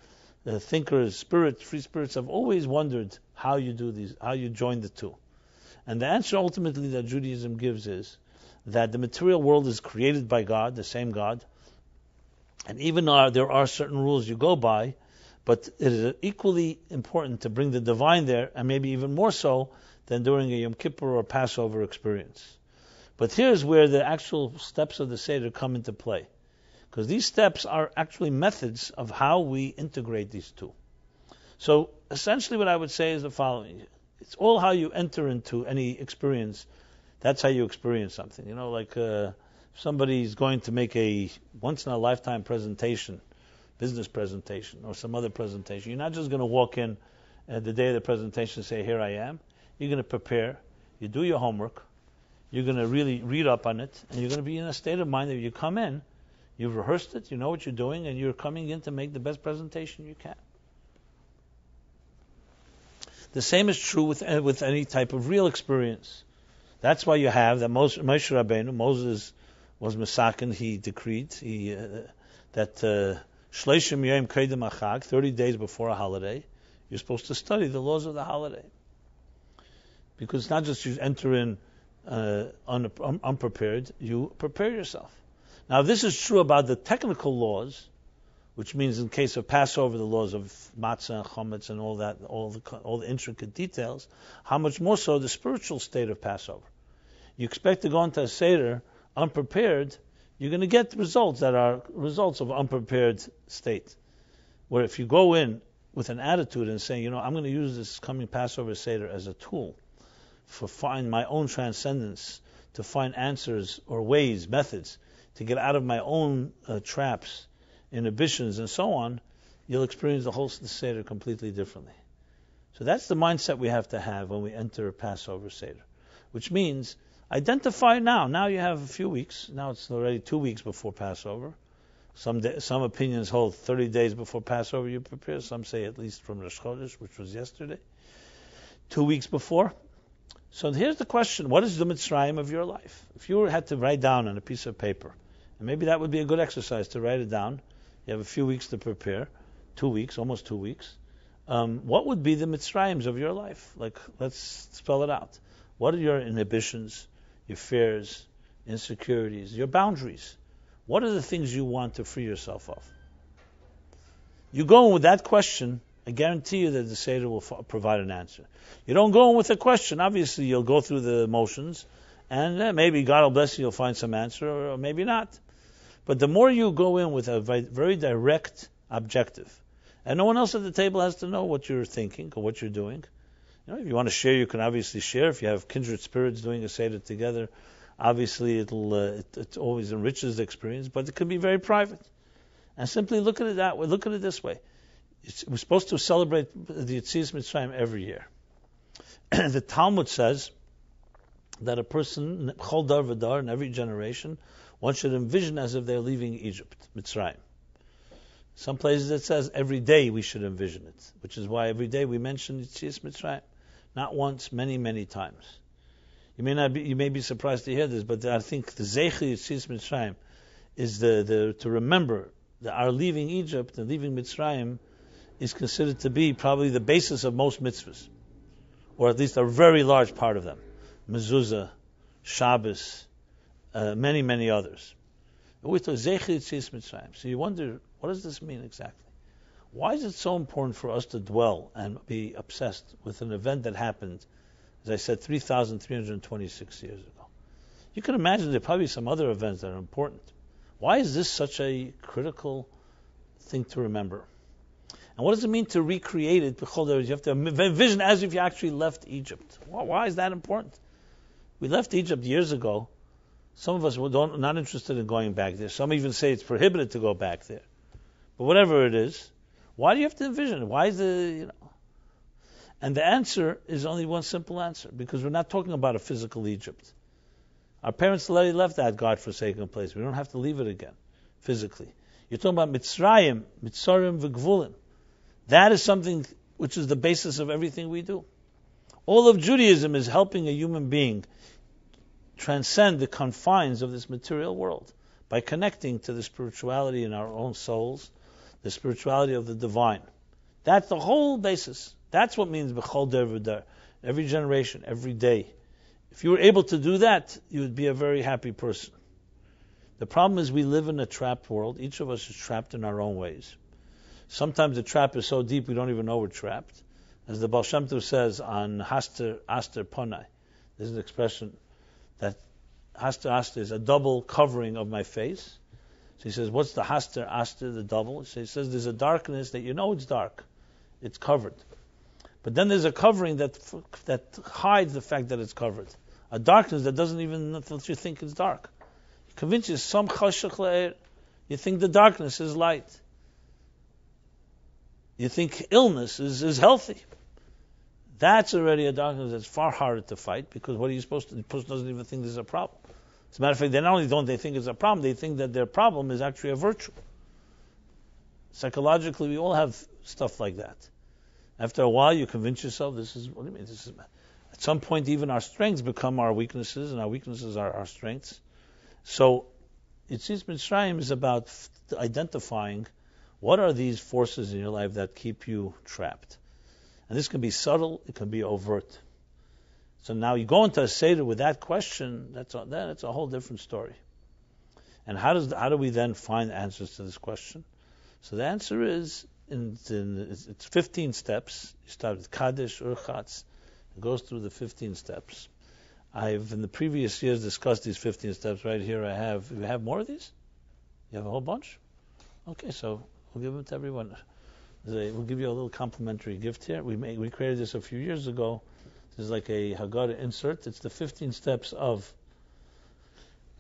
thinkers, free spirits have always wondered how you do these, how you join the two. And the answer ultimately that Judaism gives is that the material world is created by God, the same God, and even there are certain rules you go by, but it is equally important to bring the divine there, and maybe even more so than during a Yom Kippur or Passover experience. But here's where the actual steps of the Seder come into play. Because these steps are actually methods of how we integrate these two. So essentially what I would say is the following. It's all how you enter into any experience. That's how you experience something. Like if somebody's going to make a once-in-a-lifetime presentation, business presentation, or some other presentation, you're not just going to walk in the day of the presentation and say, here I am. You're going to prepare. You do your homework. You're going to really read up on it. And you're going to be in a state of mind that you come in, you've rehearsed it, you know what you're doing, and you're coming in to make the best presentation you can. The same is true with any type of real experience. That's why you have that Moshe Rabbeinu, Moses was Mesakin, he decreed that Shleishim Yom Kedem Achag, 30 days before a holiday, you're supposed to study the laws of the holiday. Because it's not just you enter in unprepared, you prepare yourself. Now, this is true about the technical laws, which means in case of Passover, the laws of matzah and chametz and all that, all the intricate details. How much more so the spiritual state of Passover? you expect to go into a Seder unprepared, you're going to get results that are results of unprepared state. Where if you go in with an attitude and saying, I'm going to use this coming Passover Seder as a tool for find my own transcendence, to find answers or ways, methods, to get out of my own traps, inhibitions, and so on, you'll experience the whole Seder completely differently. So that's the mindset we have to have when we enter Passover Seder, which means identify now. Now you have a few weeks. Now it's already 2 weeks before Passover. Some opinions hold 30 days before Passover you prepare. Some say at least from Rosh Chodesh, which was yesterday. 2 weeks before. So here's the question. What is the Mitzrayim of your life? If you had to write down on a piece of paper, and maybe that would be a good exercise to write it down. You have a few weeks to prepare. 2 weeks, almost 2 weeks. What would be the Mitzrayims of your life? Like, let's spell it out. What are your inhibitions, your fears, insecurities, your boundaries? What are the things you want to free yourself of? You go in with that question, I guarantee you that the Seder will provide an answer. You don't go in with a question, obviously you'll go through the motions, and maybe God will bless you, you'll find some answer, or maybe not. But the more you go in with a very direct objective, and no one else at the table has to know what you're thinking or what you're doing. If you want to share, you can obviously share. If you have kindred spirits doing a Seder together, obviously it always enriches the experience, but it can be very private. And simply look at it that way. Look at it this way. We're supposed to celebrate the Yetzias Mitzrayim every year. The Talmud says that a person, Chol Dar V'Dar, in every generation, one should envision as if they're leaving Egypt, Mitzrayim. Some places it says every day we should envision it, which is why every day we mention Yetzias Mitzrayim. Not once, many, many times. You may be surprised to hear this, but I think the Zeiche Yetzias Mitzrayim is to remember that our leaving Egypt and leaving Mitzrayim is considered to be probably the basis of most mitzvahs, or at least a very large part of them. Mezuzah, Shabbos, many, many others. So you wonder, what does this mean exactly? Why is it so important for us to dwell and be obsessed with an event that happened, as I said, 3,326 years ago? You can imagine there are probably some other events that are important. Why is this such a critical thing to remember? And what does it mean to recreate it? You have to envision as if you actually left Egypt. Why is that important? We left Egypt years ago. Some of us were not interested in going back there. Some even say it's prohibited to go back there. But whatever it is, why do you have to envision it? Why is And the answer is only one simple answer, because we're not talking about a physical Egypt. Our parents already left that God-forsaken place. We don't have to leave it again, physically. You're talking about Mitzrayim, Mitzarim v'Gvulim. That is something which is the basis of everything we do. All of Judaism is helping a human being transcend the confines of this material world by connecting to the spirituality in our own souls, the spirituality of the divine. That's the whole basis. That's what means b'chol der v'der. Every generation, every day. If you were able to do that, you would be a very happy person. The problem is we live in a trapped world. Each of us is trapped in our own ways. Sometimes the trap is so deep we don't even know we're trapped. As the Baal Shem Tov says on Haster Ponai, there's an expression that Haster is a double covering of my face. So he says, what's the Haster, the double? So he says there's a darkness that you know it's dark. It's covered. But then there's a covering that hides the fact that it's covered. A darkness that doesn't even let you think it's dark. You convince you some chashach le'er. You think the darkness is light. You think illness is healthy. That's already a darkness that's far harder to fight, because what are you supposed to do? The person doesn't even think there's a problem. As a matter of fact, they not only don't they think it's a problem, they think that their problem is actually a virtue. Psychologically, we all have stuff like that. After a while, you convince yourself, what do you mean? At some point, even our strengths become our weaknesses, and our weaknesses are our strengths. So, Yetzias Mitzrayim is about identifying what are these forces in your life that keep you trapped. And this can be subtle, it can be overt. So now you go into a Seder with that question, that's a whole different story. And how do we then find answers to this question? So the answer is, it's 15 steps. You start with Kaddish, Urchatz. It goes through the 15 steps. I've in the previous years discussed these 15 steps. Right here I have. You have more of these? You have a whole bunch? Okay, so we'll give them to everyone. We'll give you a little complimentary gift here. We created this a few years ago. This is like a Haggadah insert. It's the 15 steps of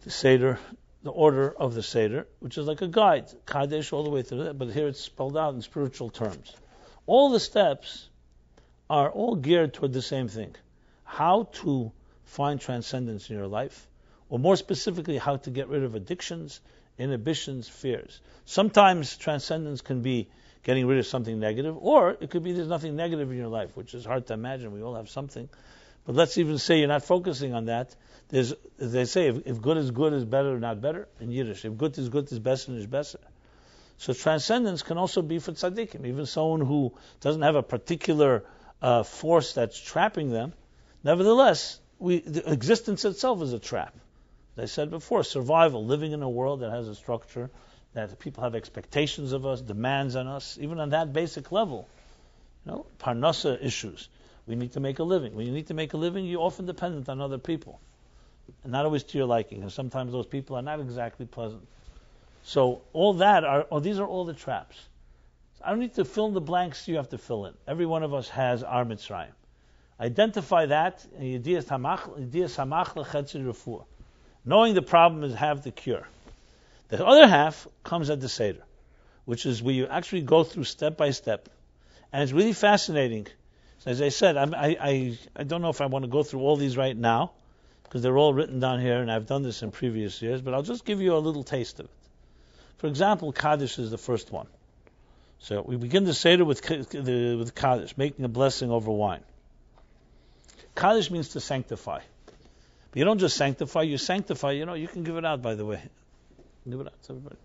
the Seder, the order of the Seder, which is like a guide, Kadesh all the way through that, but here it's spelled out in spiritual terms. All the steps are all geared toward the same thing. How to find transcendence in your life, or more specifically, how to get rid of addictions, inhibitions, fears. Sometimes transcendence can be getting rid of something negative, or it could be there's nothing negative in your life, which is hard to imagine. We all have something. But let's even say you're not focusing on that. As they say, if good is better, not better, in Yiddish. If good is besser, is besser. So transcendence can also be for tzaddikim, even someone who doesn't have a particular force that's trapping them. Nevertheless, the existence itself is a trap. As I said before, survival, living in a world that has a structure, that people have expectations of us, demands on us, even on that basic level. Parnasa issues. We need to make a living. When you need to make a living, you're often dependent on other people, and not always to your liking. And sometimes those people are not exactly pleasant. So these are all the traps. So I don't need to fill in the blanks you have to fill in. Every one of us has our Mitzrayim. Identify that. Knowing the problem is half the cure. The other half comes at the Seder, which is where you actually go through step by step. And it's really fascinating. So as I said, I don't know if I want to go through all these right now, because they're all written down here, and I've done this in previous years, but I'll just give you a little taste of it. For example, Kaddish is the first one. So we begin the Seder with Kaddish, making a blessing over wine. Kaddish means to sanctify. But you don't just sanctify, you sanctify, you can give it out, by the way. Give it out to everybody.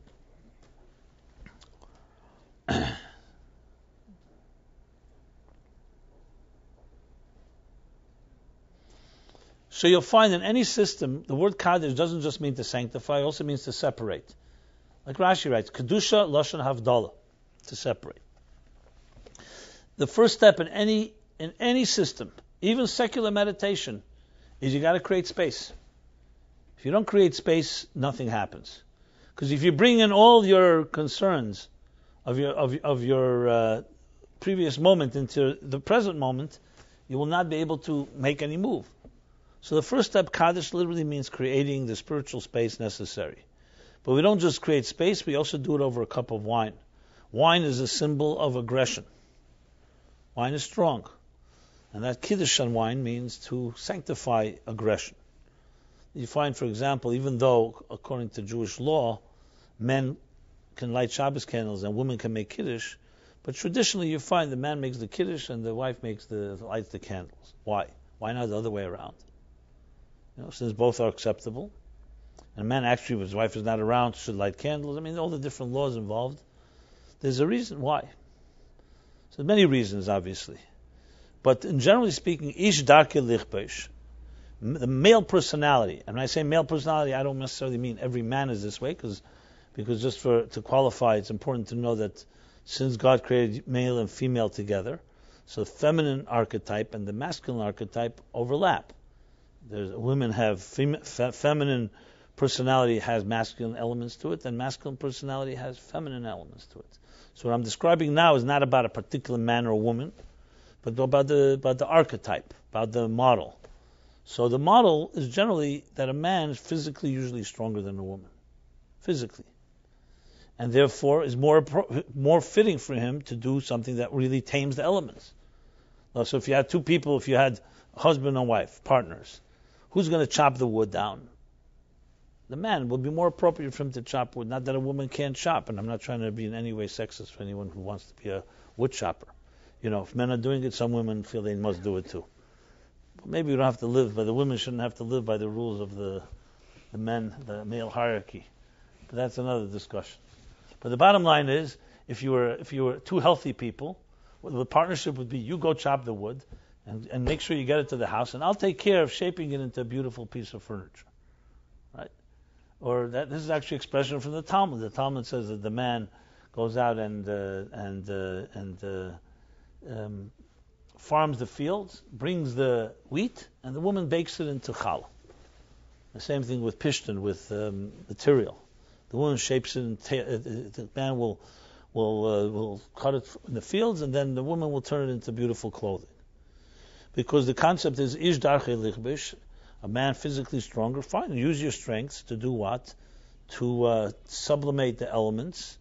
So you'll find in any system, the word Kaddish doesn't just mean to sanctify, it also means to separate. Like Rashi writes, Kedusha, Lashon Havdalah, to separate. The first step in any system, even secular meditation, is you got to create space. If you don't create space, nothing happens. Because if you bring in all your concerns of your previous moment into the present moment, you will not be able to make any move. So the first step, Kaddish, literally means creating the spiritual space necessary. But we don't just create space, we also do it over a cup of wine. Wine is a symbol of aggression. Wine is strong. And that Kiddush on wine means to sanctify aggression. You find, for example, even though, according to Jewish law, men can light Shabbos candles and women can make Kiddush, but traditionally you find the man makes the Kiddush and the wife lights the candles. Why? Why not the other way around? Since both are acceptable. And a man actually, his wife is not around, should light candles. I mean, all the different laws involved. There's a reason why. So many reasons, obviously. But generally speaking, ish darke lichbesh, the male personality. And when I say male personality, I don't necessarily mean every man is this way, because just to qualify, it's important to know that since God created male and female together, so the feminine archetype and the masculine archetype overlap. Women have feminine personality has masculine elements to it, and masculine personality has feminine elements to it. So what I'm describing now is not about a particular man or woman, but about the archetype, about the model. So the model is generally that a man is physically usually stronger than a woman, physically, and therefore is more fitting for him to do something that really tames the elements. So if you had two people, if you had husband and wife, partners, who's going to chop the wood down? The man will be more appropriate for him to chop wood. Not that a woman can't chop, and I'm not trying to be in any way sexist for anyone who wants to be a wood chopper. If men are doing it, some women feel they must do it too. But maybe we don't have to live, but the women shouldn't have to live by the rules of the the male hierarchy. But that's another discussion. But the bottom line is, if you were two healthy people, the partnership would be you go chop the wood and make sure you get it to the house, and I'll take care of shaping it into a beautiful piece of furniture. Right? Or this is actually expression from the Talmud. The Talmud says that the man goes out and farms the fields, brings the wheat, and the woman bakes it into challah. The same thing with pishtan, with material. The woman shapes it, and the man will cut it in the fields, and then the woman will turn it into beautiful clothing. Because the concept is ish darche lichbish, a man physically stronger. Fine, use your strengths to do what? To sublimate the elements,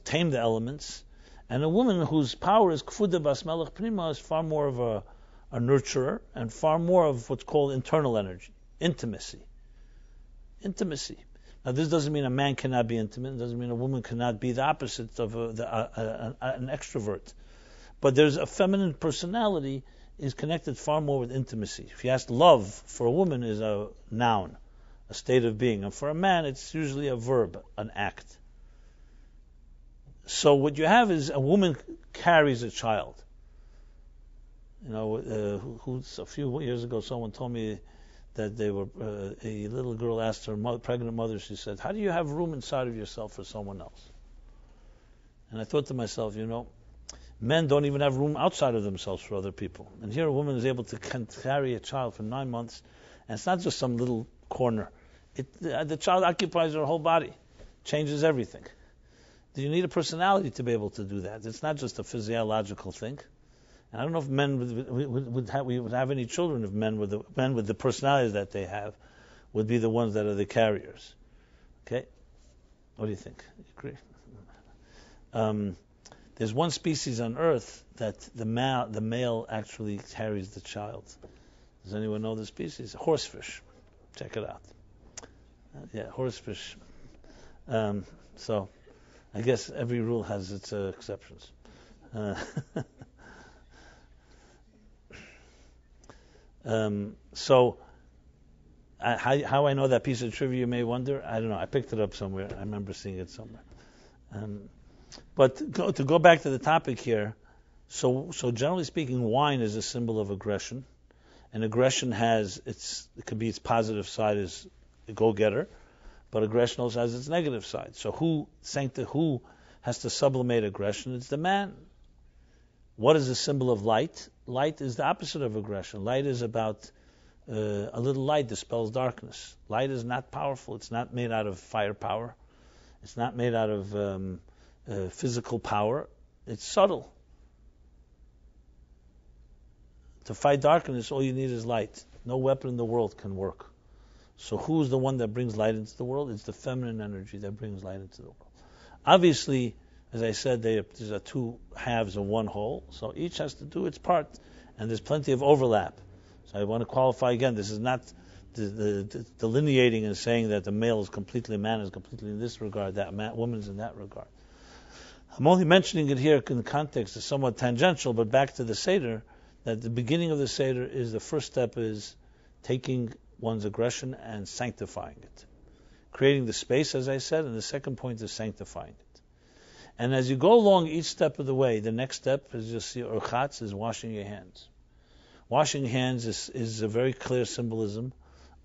tame the elements. And a woman whose power is kfuda bas melech prima is far more of a nurturer and far more of what's called internal energy, intimacy. Now, this doesn't mean a man cannot be intimate. It doesn't mean a woman cannot be the opposite of an extrovert. But there's a feminine personality is connected far more with intimacy. If you ask, love for a woman is a noun, a state of being, and for a man it's usually a verb, an act. So what you have is a woman carries a child. A few years ago someone told me that they were a little girl asked her pregnant mother, she said, how do you have room inside of yourself for someone else? And I thought to myself, men don't even have room outside of themselves for other people. And here a woman is able to carry a child for 9 months, and it's not just some little corner. The child occupies her whole body, changes everything. You need a personality to be able to do that. It's not just a physiological thing. And I don't know if men would have any children if men with the personalities that they have would be the ones that are the carriers. Okay? What do you think? You agree? There's one species on Earth that the male actually carries the child. Does anyone know the species? Horsefish. Check it out. Horsefish. So I guess every rule has its exceptions. So how I know that piece of trivia, you may wonder. I don't know. I picked it up somewhere. I remember seeing it somewhere. But to go back to the topic here, so generally speaking, wine is a symbol of aggression, and aggression it could be its positive side as a go-getter, but aggression also has its negative side. So who has to sublimate aggression? It's the man. What is the symbol of light? Light is the opposite of aggression. Light is about a little light dispels darkness. Light is not powerful. It's not made out of firepower. It's not made out of physical power. It's subtle. To fight darkness, all you need is light. No weapon in the world can work. So who's the one that brings light into the world? It's the feminine energy that brings light into the world. Obviously, as I said, there's a two halves of one whole, so each has to do its part, and there's plenty of overlap. So I want to qualify again, this is not the delineating and saying that the male is completely, man is completely in this regard, that woman is in that regard. I'm only mentioning it here in the context, it's somewhat tangential, but back to the Seder, that the beginning of the Seder is the first step is taking one's aggression and sanctifying it. Creating the space, as I said, and the second point is sanctifying it. And as you go along each step of the way, the next step, as you'll see, urchatz, is washing your hands. Washing hands is a very clear symbolism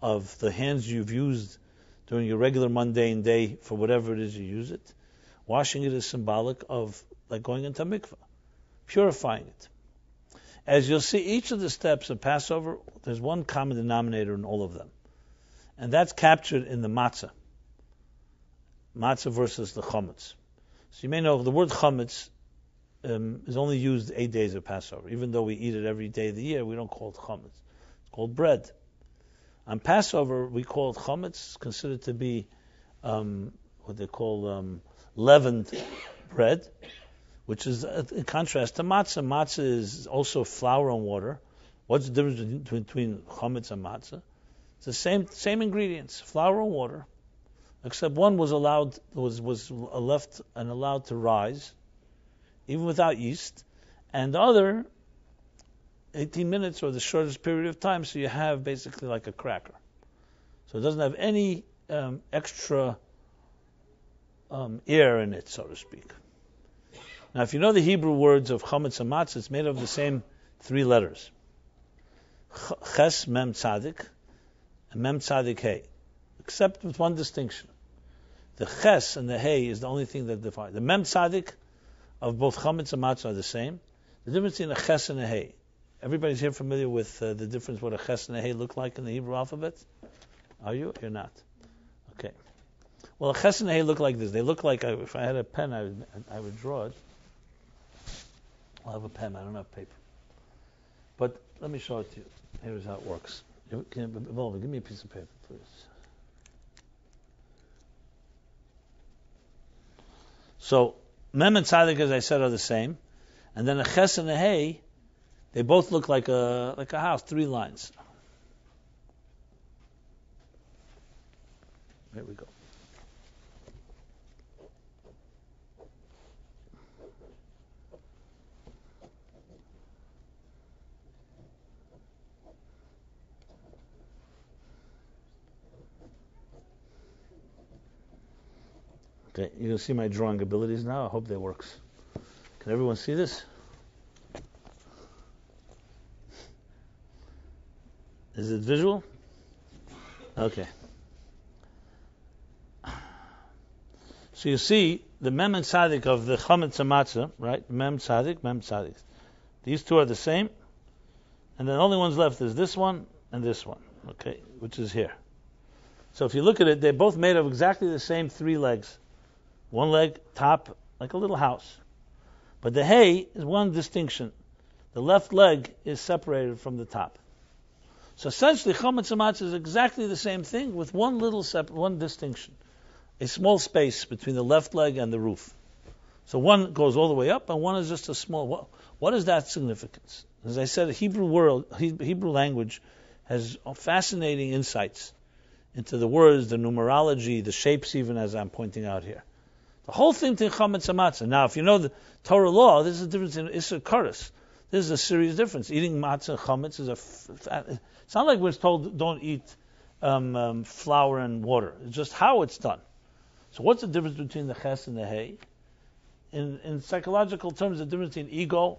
of the hands you've used during your regular mundane day for whatever it is you use it. Washing it is symbolic of like going into a mikveh, purifying it. As you'll see, each of the steps of Passover, there's one common denominator in all of them. And that's captured in the matzah. Matzah versus the chametz. So you may know the word chametz is only used 8 days of Passover. Even though we eat it every day of the year, we don't call it chametz. It's called bread. On Passover, we call it chametz, considered to be what they call leavened bread, which is in contrast to matzah. Matzah is also flour and water. What's the difference between chametz and matzah? It's the same ingredients, flour and water, except one was left and allowed to rise, even without yeast, and the other 18 minutes or the shortest period of time, so you have basically like a cracker. So it doesn't have any extra air in it, so to speak. Now, if you know the Hebrew words of chametz and matzah, it's made of the same 3 letters. Ches, mem, tzadik, and mem, tzadik, hey. Except with one distinction. The ches and the hey is the only thing that define. The mem, tzadik of both chametz and matzah are the same. The difference between a ches and a hey. Everybody's here familiar with the difference what a ches and a hey look like in the Hebrew alphabet? Are you? You're not. Okay. Well, a ches and a hey look like this. They look like, if I had a pen, I would draw it. I'll have a pen. I don't have paper. But let me show it to you. Here's how it works. Give me a piece of paper, please. So, Mem and Tzadik, as I said, are the same. And then a Ches and a Hey, they both look like a house, 3 lines. There we go. Okay, you can see my drawing abilities now. I hope that works. Can everyone see this? Is it visual? Okay. So you see the Mem and Tzadik of the Chametz and Matzah, right? Mem Tzadik, Mem Tzadik. These two are the same. And then the only ones left is this one and this one, okay, which is here. So if you look at it, they're both made of exactly the same 3 legs. One leg, top, like a little house. But the hay is one distinction. The left leg is separated from the top. So essentially, Chametz and Matzah is exactly the same thing with one little one distinction. A small space between the left leg and the roof. So one goes all the way up and one is just a small... What is that significance? As I said, the Hebrew language has fascinating insights into the words, the numerology, the shapes even, as I'm pointing out here. The whole thing to Chametz and Matzah. Now, if you know the Torah law, this is a difference in insecurities. This is a serious difference. Eating matzah and chametz is it's not like we're told don't eat flour and water. It's just how it's done. So what's the difference between the ches and the hey? In psychological terms, the difference between ego,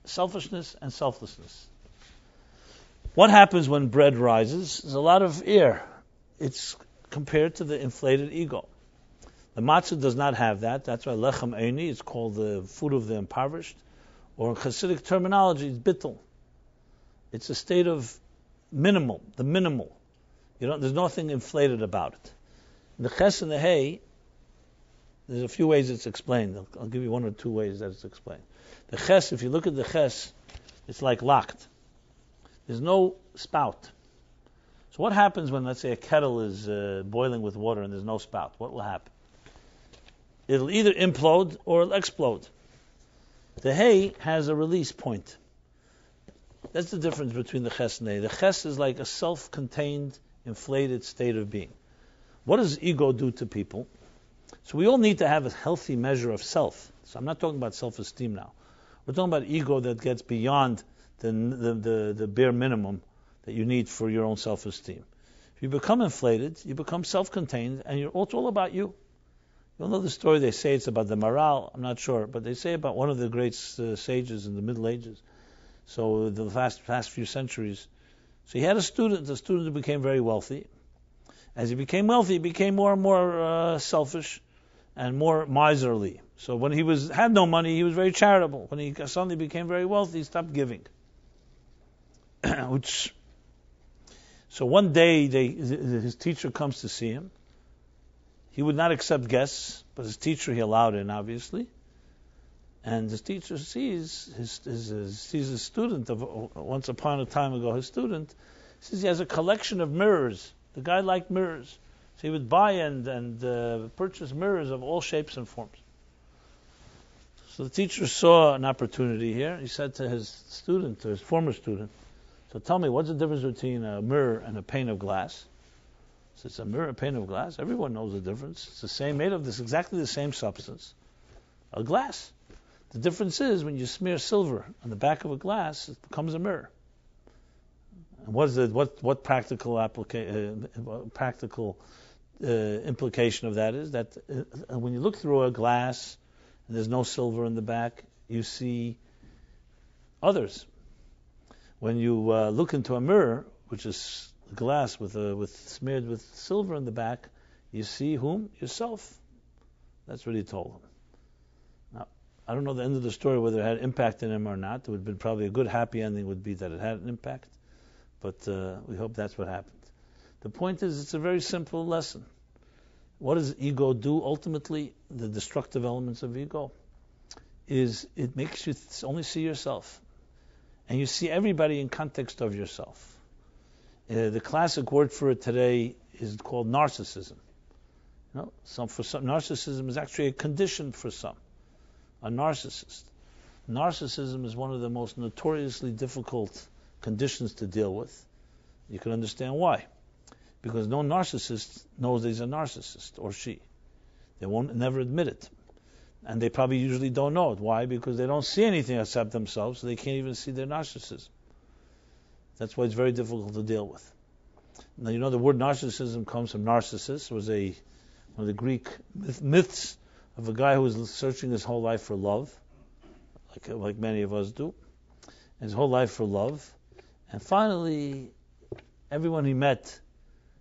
selfishness, and selflessness. What happens when bread rises? There's a lot of air. It's compared to the inflated ego. The matzah does not have that. That's why lechem eini, it's called the food of the impoverished. Or in Hasidic terminology, it's bittul. It's a state of minimal, the minimal. There's nothing inflated about it. The ches and the hey, there's a few ways it's explained. I'll give you 1 or 2 ways that it's explained. The ches, if you look at the ches, it's like locked. There's no spout. So what happens when, let's say, a kettle is boiling with water and there's no spout? What will happen? It'll either implode or it'll explode. The hay has a release point. That's the difference between the ches and the hay. The ches is like a self-contained, inflated state of being. What does ego do to people? So we all need to have a healthy measure of self. So I'm not talking about self-esteem now. We're talking about ego that gets beyond the bare minimum that you need for your own self-esteem. If you become inflated, you become self-contained, and it's all about you. You'll know the story. They say it's about the Maral. I'm not sure, but they say about one of the great sages in the Middle Ages. So the past few centuries. So he had a student who became very wealthy. As he became wealthy, he became more and more selfish and more miserly. So when he had no money, he was very charitable. When he suddenly became very wealthy, he stopped giving. So one day, his teacher comes to see him. He would not accept guests, but his teacher he allowed in, obviously. And his teacher sees his student of once upon a time ago. His student says he has a collection of mirrors. The guy liked mirrors, so he would buy and purchase mirrors of all shapes and forms. So the teacher saw an opportunity here. He said to his former student, "So tell me, what's the difference between a mirror and a pane of glass?" So it's a mirror, a pane of glass. Everyone knows the difference. It's the same, made of exactly the same substance, a glass. The difference is when you smear silver on the back of a glass, it becomes a mirror. And what practical implication of that is that when you look through a glass and there's no silver in the back, you see others. When you look into a mirror, which is glass smeared with silver in the back, you see whom? Yourself. That's what he told him. Now, I don't know the end of the story, whether it had impact in him or not. It would have been probably a good, happy ending would be that it had an impact. But we hope that's what happened. The point is, it's a very simple lesson. What does ego do? Ultimately, the destructive elements of ego is it makes you only see yourself. And you see everybody in context of yourself. The classic word for it today is called narcissism. For some, narcissism is actually a condition for some. A narcissist. Narcissism is one of the most notoriously difficult conditions to deal with. You can understand why. Because no narcissist knows he's a narcissist, or she. They won't never admit it. And they probably usually don't know it. Why? Because they don't see anything except themselves, so they can't even see their narcissism. That's why it's very difficult to deal with. Now, the word narcissism comes from Narcissus. It was one of the Greek myths of a guy who was searching his whole life for love, like many of us do. His whole life for love. And finally, everyone he met,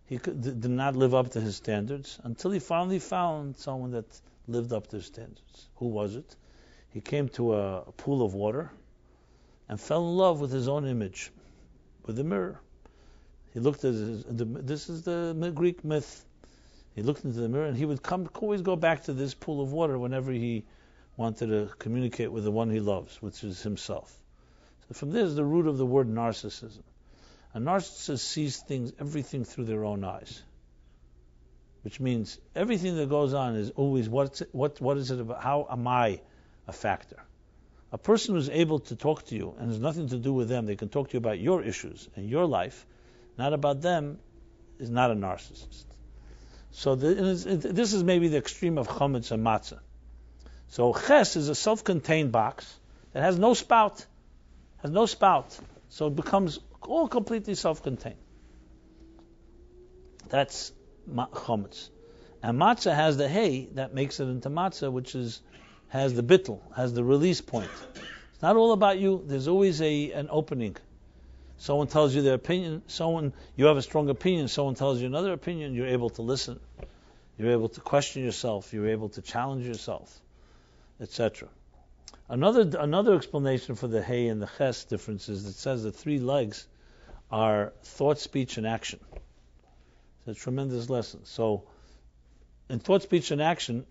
did not live up to his standards, until he finally found someone that lived up to his standards. Who was it? He came to a pool of water and fell in love with his own image, with a mirror. He looked at this is the Greek myth. He looked into the mirror, and he would always go back to this pool of water whenever he wanted to communicate with the one he loves, which is himself. So from there is the root of the word narcissism. A narcissist sees everything through their own eyes, which means everything that goes on is always what is it about? How am I a factor? A person who's able to talk to you and has nothing to do with them, they can talk to you about your issues and your life, not about them, is not a narcissist. So this is maybe the extreme of chametz and matzah. So ches is a self-contained box that has no spout. So it becomes all completely self-contained. That's chametz. And matzah has the hay that makes it into matzah, which has the bittul, has the release point. It's not all about you. There's always an opening. Someone tells you their opinion. You have a strong opinion. Someone tells you another opinion. You're able to listen. You're able to question yourself. You're able to challenge yourself, etc. Another explanation for the hay and the ches difference is that says the three legs are thought, speech, and action. It's a tremendous lesson. So, in thought, speech, and action,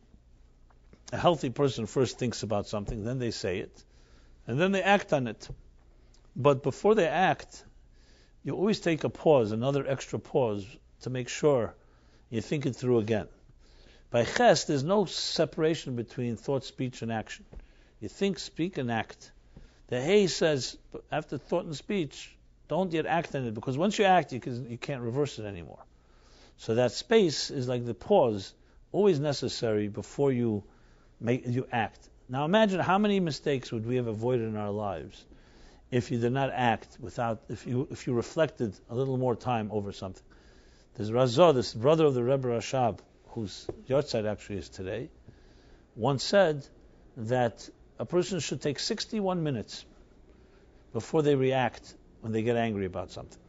a healthy person first thinks about something, then they say it, and then they act on it. But before they act, you always take a pause, another extra pause, to make sure you think it through again. By ches, there's no separation between thought, speech, and action. You think, speak, and act. The hay says, after thought and speech, don't yet act on it, because once you act, you can't reverse it anymore. So that space is like the pause, always necessary before you act. Now imagine how many mistakes would we have avoided in our lives if you did not act if you reflected a little more time over something. There's Razor, this brother of the Rebbe Rashab, whose yahrzeit actually is today, once said that a person should take 61 minutes before they react when they get angry about something.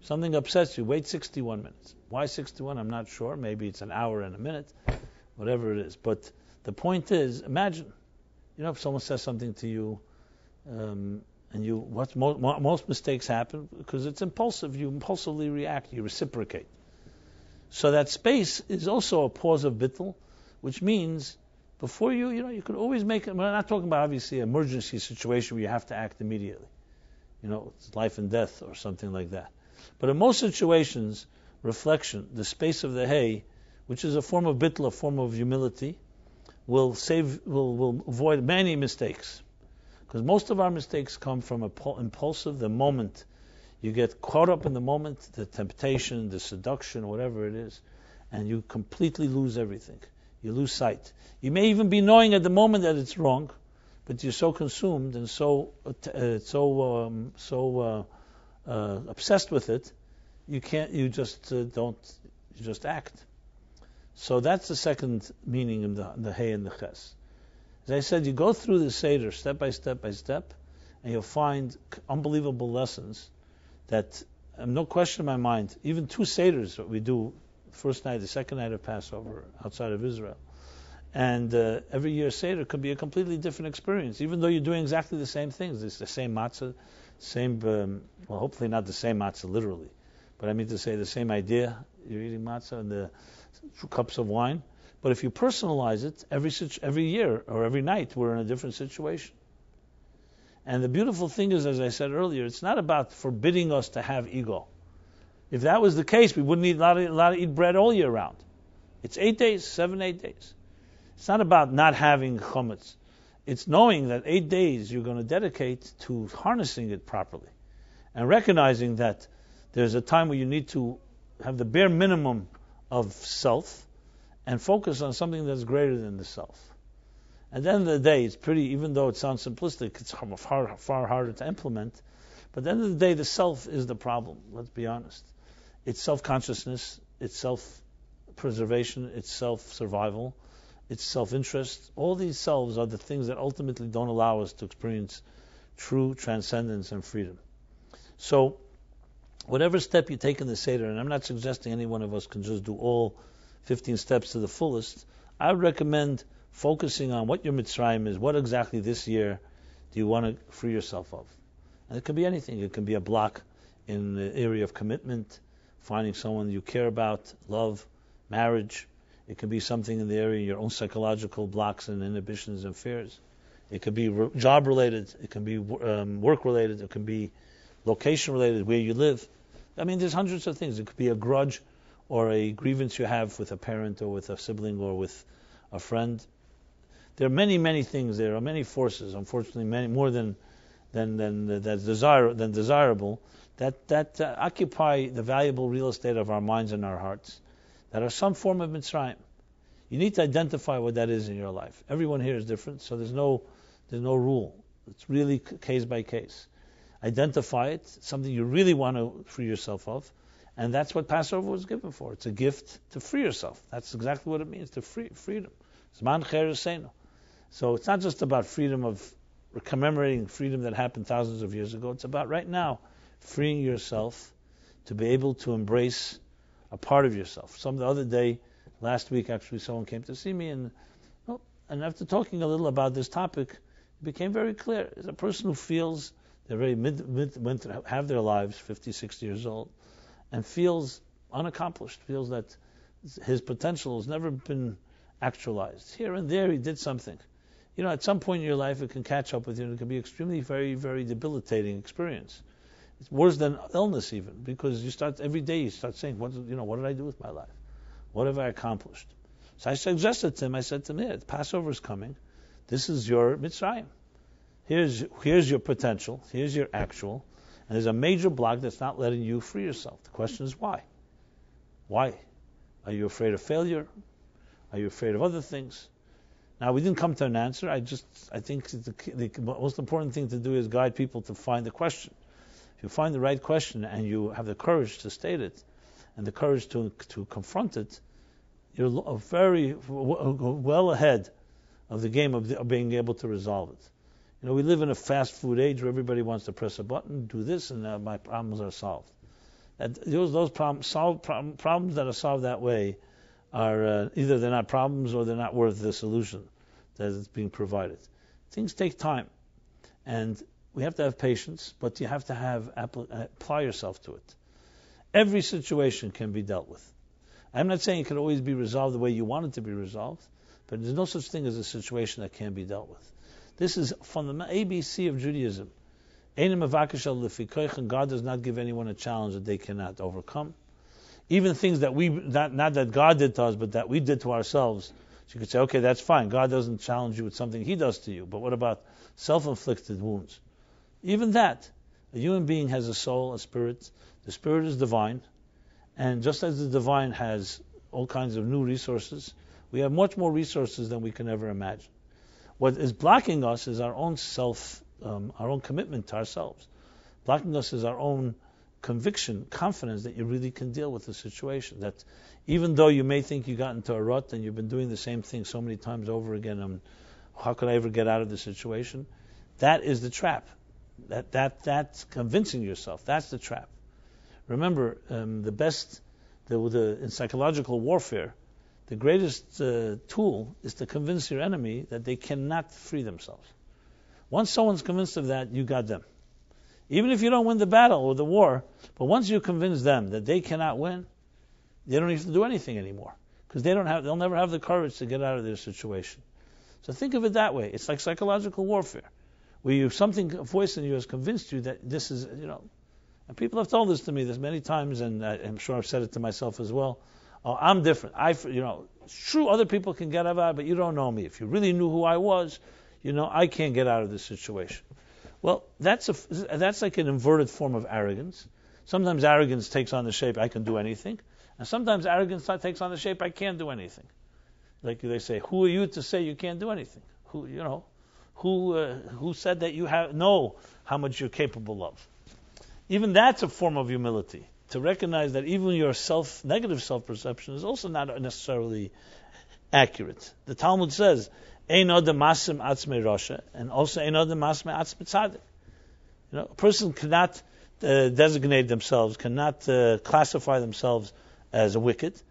Something upsets you, wait 61 minutes. Why 61? I'm not sure. Maybe it's an hour and a minute, whatever it is. But the point is, imagine, if someone says something to you, most mistakes happen because it's impulsive. You impulsively react. You reciprocate. So that space is also a pause of bittul, which means before you could always make it. We're not talking about obviously an emergency situation where you have to act immediately. It's life and death or something like that. But in most situations, reflection, the space of the hay, which is a form of bittul, a form of humility, will avoid many mistakes. Because most of our mistakes come from impulsive, the moment. You get caught up in the moment, the temptation, the seduction, whatever it is, and you completely lose everything. You lose sight. You may even be knowing at the moment that it's wrong, but you're so consumed and so obsessed with it, you just act. So that's the second meaning in the hay and the ches. As I said, you go through the Seder step by step by step, and you'll find unbelievable lessons that, no question in my mind, even two Seders, what we do, the first night, the second night of Passover, outside of Israel, And every year Seder could be a completely different experience, even though you're doing exactly the same things. It's the same matzah, same, well, hopefully not the same matzah literally, but I mean to say the same idea. You're eating matzah and the 2 cups of wine. But if you personalize it, every year or every night, we're in a different situation. And the beautiful thing is, as I said earlier, it's not about forbidding us to have ego. If that was the case, we wouldn't allowed to eat bread all year round. It's 8 days, 7-8 days. It's not about not having chametz. It's knowing that 8 days you're going to dedicate to harnessing it properly and recognizing that there's a time where you need to have the bare minimum of self and focus on something that's greater than the self. At the end of the day, it's pretty, even though it sounds simplistic, it's far harder to implement. But at the end of the day, the self is the problem, let's be honest. It's self-consciousness, it's self-preservation, it's self-survival, it's self-interest. All these selves are the things that ultimately don't allow us to experience true transcendence and freedom. So, whatever step you take in the Seder, and I'm not suggesting any one of us can just do all 15 steps to the fullest, I would recommend focusing on what your Mitzrayim is, what exactly this year do you want to free yourself of. And it could be anything. It can be a block in the area of commitment, finding someone you care about, love, marriage. It could be something in the area of your own psychological blocks and inhibitions and fears. It could be job related, it can be work related, it can be location related, where you live. I mean, there's hundreds of things. It could be a grudge or a grievance you have with a parent or with a sibling or with a friend. There are many, many things. There are many forces, unfortunately, many more than desirable, that occupy the valuable real estate of our minds and our hearts, that are some form of Mitzrayim. You need to identify what that is in your life. Everyone here is different, so there's no rule. It's really case by case. Identify it, something you really want to free yourself of, and that's what Passover was given for. It's a gift to free yourself. That's exactly what it means, to freedom. Zman Cheresenu. So it's not just about freedom of commemorating freedom that happened thousands of years ago. It's about right now freeing yourself to be able to embrace a part of yourself. The other day, last week actually, someone came to see me, and after talking a little about this topic, it became very clear. As a person who feels they're very went to have their lives, 50, 60 years old, and feels unaccomplished, feels that his potential has never been actualized. Here and there he did something. At some point in your life it can catch up with you, and it can be extremely, very, very debilitating experience. It's worse than illness even, because every day you start saying, what did I do with my life? What have I accomplished? So I suggested to him, I said to him, Passover is coming. This is your Mitzrayim. Here's your potential. Here's your actual. And there's a major block that's not letting you free yourself. The question is why? Why? Are you afraid of failure? Are you afraid of other things? Now, we didn't come to an answer. I think the most important thing to do is guide people to find the question. If you find the right question and you have the courage to state it and the courage to confront it, you're very well ahead of the game of being able to resolve it. We live in a fast food age where everybody wants to press a button, do this, and my problems are solved. Those problems that are solved that way are either they're not problems or they're not worth the solution that is being provided. Things take time, and we have to have patience, but you have to apply yourself to it. Every situation can be dealt with. I'm not saying it can always be resolved the way you want it to be resolved, but there's no such thing as a situation that can be dealt with. This is fundamental ABC of Judaism. God does not give anyone a challenge that they cannot overcome. Even things that not that God did to us, but that we did to ourselves. So you could say, okay, that's fine. God doesn't challenge you with something He does to you. But what about self-inflicted wounds? Even that. A human being has a soul, a spirit. The spirit is divine. And just as the divine has all kinds of new resources, we have much more resources than we can ever imagine. What is blocking us is our own our own commitment to ourselves. Blocking us is our own conviction, confidence that you really can deal with the situation. That even though you may think you got into a rut and you've been doing the same thing so many times over again, how could I ever get out of the situation? That is the trap. That's convincing yourself. That's the trap. Remember, in psychological warfare, the greatest tool is to convince your enemy that they cannot free themselves. Once someone's convinced of that, you got them. Even if you don't win the battle or the war, but once you convince them that they cannot win, they don't have to do anything anymore, because they'll never have the courage to get out of their situation. So think of it that way. It's like psychological warfare, where a voice in you has convinced you that this is, and people have told this to me this many times, and I'm sure I've said it to myself as well. Oh, I'm different. It's true, other people can get out of it, but you don't know me. If you really knew who I was, I can't get out of this situation. Well, that's like an inverted form of arrogance. Sometimes arrogance takes on the shape, I can do anything. And sometimes arrogance takes on the shape, I can't do anything. Like they say, who are you to say you can't do anything? Who said that you know how much you're capable of? Even that's a form of humility, to recognize that even your negative self-perception is also not necessarily accurate. The Talmud says, Ein odem masim atzmei rasha, and also ein odem masim atzmei tzaddik. A person cannot designate themselves, cannot classify themselves as a wicked.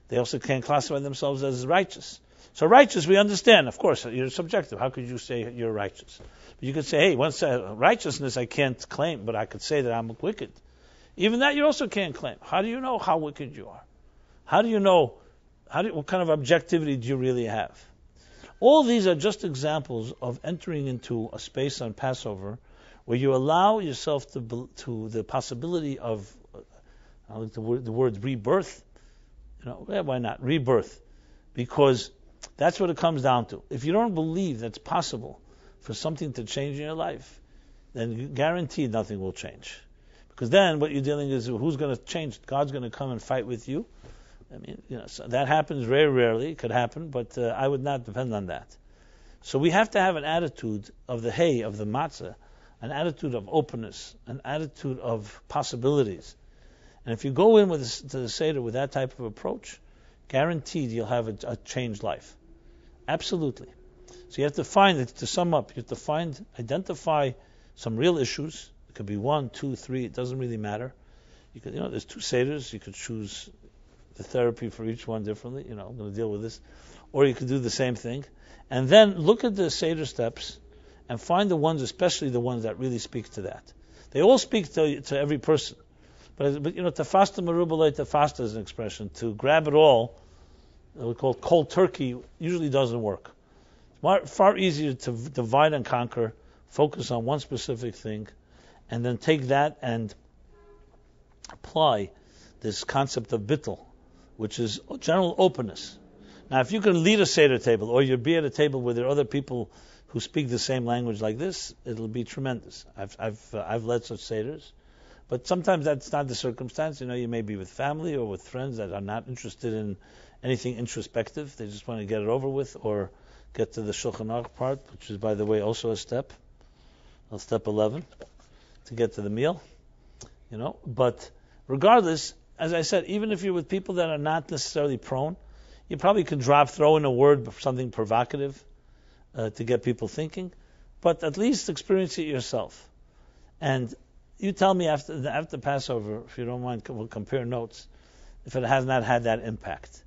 They also can't classify themselves as righteous. So righteous, we understand, of course, you're subjective. How could you say you're righteous? But you could say, hey, once righteousness I can't claim, but I could say that I'm wicked. Even that you also can't claim. How do you know how wicked you are? How do you know, what kind of objectivity do you really have? All these are just examples of entering into a space on Passover where you allow yourself to the possibility of, I like the word rebirth. Why not? Rebirth. Because that's what it comes down to. If you don't believe that's possible for something to change in your life, then guaranteed nothing will change. Because then what you're dealing is who's going to change? God's going to come and fight with you. So that happens very rarely. It could happen, but I would not depend on that. So we have to have an attitude of the hay, of the matzah, an attitude of openness, an attitude of possibilities. And if you go in to the Seder with that type of approach, guaranteed you'll have a changed life. Absolutely. So you have to to sum up, you have to identify some real issues. It could be 1, 2, 3, it doesn't really matter. You could, there's 2 Seders, you could choose the therapy for each one differently, I'm going to deal with this. Or you could do the same thing. And then look at the Seder steps and find the ones, especially the ones that really speak to that. They all speak to every person. But tafasta merubah tafasta is an expression. To grab it all, we call it cold turkey, usually doesn't work. It's far easier to divide and conquer, focus on one specific thing, and then take that and apply this concept of bittul, which is general openness. Now, if you can lead a Seder table, or you'll be at a table where there are other people who speak the same language like this, it'll be tremendous. I've led such Seders. But sometimes that's not the circumstance. You may be with family or with friends that are not interested in anything introspective. They just want to get it over with or get to the Shulchan Aruch part, which is, by the way, also a step 11, to get to the meal. But regardless, as I said, even if you're with people that are not necessarily prone, you probably can throw in a word, something provocative to get people thinking. But at least experience it yourself. And you tell me after Passover, if you don't mind, we'll compare notes, if it has not had that impact.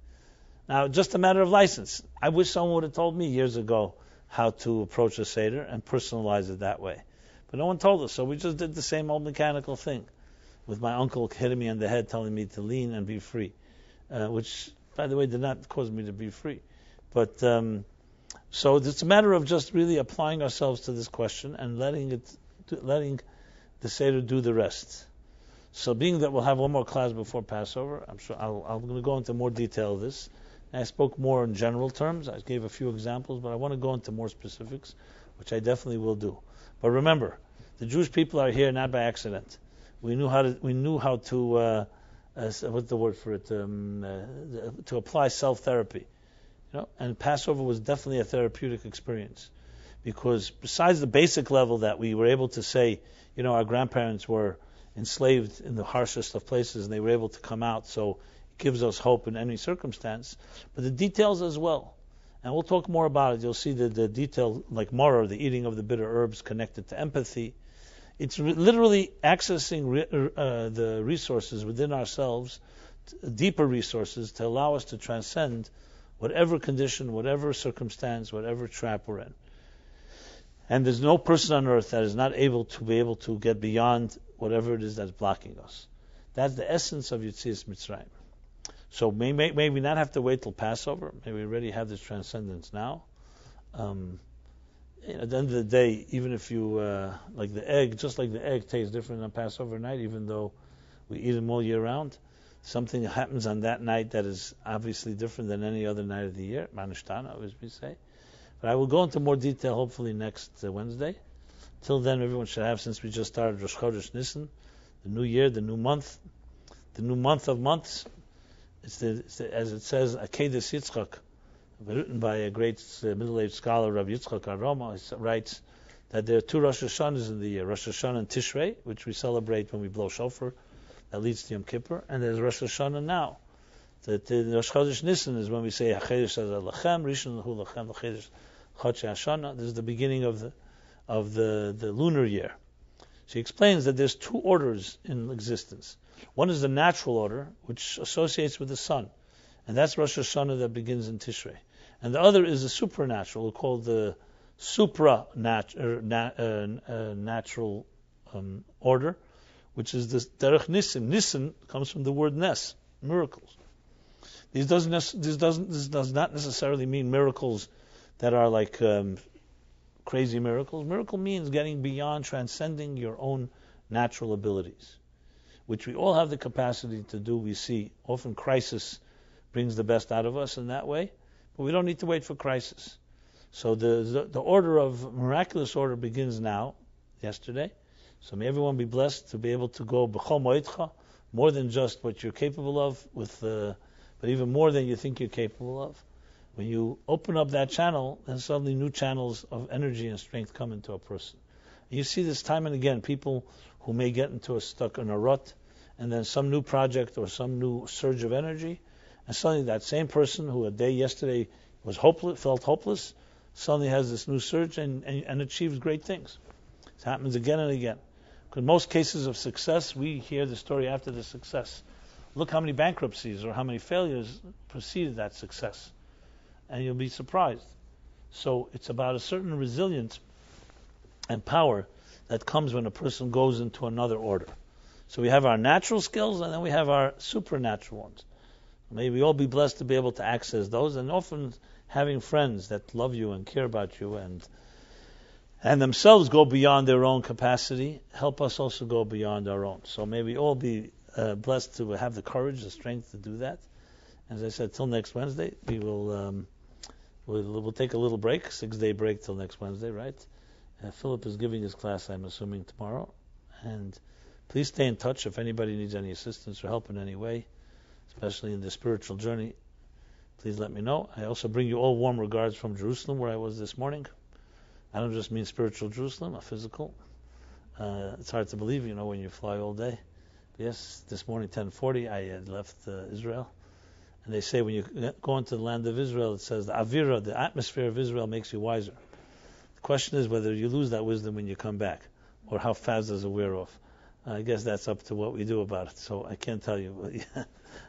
Now, just a matter of license. I wish someone would have told me years ago how to approach a Seder and personalize it that way. But no one told us, so we just did the same old mechanical thing, with my uncle hitting me on the head, telling me to lean and be free, which, by the way, did not cause me to be free. But so it's a matter of just really applying ourselves to this question and letting the Seder do the rest. So being that we'll have one more class before Passover, I'm sure I'm going to go into more detail of this. I spoke more in general terms. I gave a few examples, but I want to go into more specifics, which I definitely will do. But remember, the Jewish people are here not by accident. We knew how to what's the word for it? To apply self-therapy. And Passover was definitely a therapeutic experience, because besides the basic level that we were able to say, our grandparents were enslaved in the harshest of places and they were able to come out, so it gives us hope in any circumstance. But the details as well. And we'll talk more about it. You'll see the detail, like moror, the eating of the bitter herbs connected to empathy. It's literally accessing the resources within ourselves, deeper resources, to allow us to transcend whatever condition, whatever circumstance, whatever trap we're in. And there's no person on earth that is not able to get beyond whatever it is that's blocking us. That's the essence of Yetzias Mitzrayim. So may we not have to wait till Passover. May we already have this transcendence now. At the end of the day, even if you, like the egg, just like the egg tastes different on Passover night, even though we eat them all year round, something happens on that night that is obviously different than any other night of the year, Manushtana, as we say. But I will go into more detail hopefully next Wednesday. Till then, everyone should have, since we just started Rosh Chodesh Nisan, the new year, the new month of months. It's as it says, Akedes Yitzchak, written by a great middle-aged scholar, Rabbi Yitzchak Aroma. He writes that there are two Rosh Hashanahs in the year, Rosh Hashanah and Tishrei, which we celebrate when we blow shofar, that leads to Yom Kippur, and there's Rosh Hashanah now. The Rosh Chodesh Nisan is when we say Hachedesh Lachem, Rishon Lahu Lachem, Hachedesh Chodshei Hashanah. This is the beginning of the lunar year. So he explains that there's two orders in existence. One is the natural order, which associates with the sun, and that's Rosh Hashanah that begins in Tishrei. And the other is the supernatural, called the supranatural order, which is this Derech Nisim. Nisim comes from the word Nes, miracles. This does not necessarily mean miracles that are like crazy miracles. Miracle means getting beyond, transcending your own natural abilities, which we all have the capacity to do. We see often crisis brings the best out of us in that way, but we don't need to wait for crisis. So the order of miraculous order begins now, yesterday. So may everyone be blessed to be able to go b'chol moedcha, more than just what you're capable of, but even more than you think you're capable of. When you open up that channel, then suddenly new channels of energy and strength come into a person. And you see this time and again, people who may get stuck in a rut, and then some new project or some new surge of energy, and suddenly that same person who a day yesterday was felt hopeless, suddenly has this new surge and achieves great things. It happens again and again. Because most cases of success, we hear the story after the success. Look how many bankruptcies or how many failures preceded that success. And you'll be surprised. So it's about a certain resilience and power that comes when a person goes into another order. So we have our natural skills and then we have our supernatural ones. May we all be blessed to be able to access those, and often having friends that love you and care about you and themselves go beyond their own capacity, help us also go beyond our own. So may we all be blessed to have the courage, the strength to do that. As I said, till next Wednesday, we will we'll take a little break, 6-day break till next Wednesday, right? Philip is giving his class, I'm assuming, tomorrow. And please stay in touch if anybody needs any assistance or help in any way, especially in the spiritual journey. Please let me know. I also bring you all warm regards from Jerusalem, where I was this morning. I don't just mean spiritual Jerusalem, a physical. It's hard to believe, when you fly all day. But yes, this morning, 10:40, I had left Israel. And they say when you go into the land of Israel, it says the avira, the atmosphere of Israel makes you wiser. The question is whether you lose that wisdom when you come back, or how fast does it wear off. I guess that's up to what we do about it. So I can't tell you, but yeah,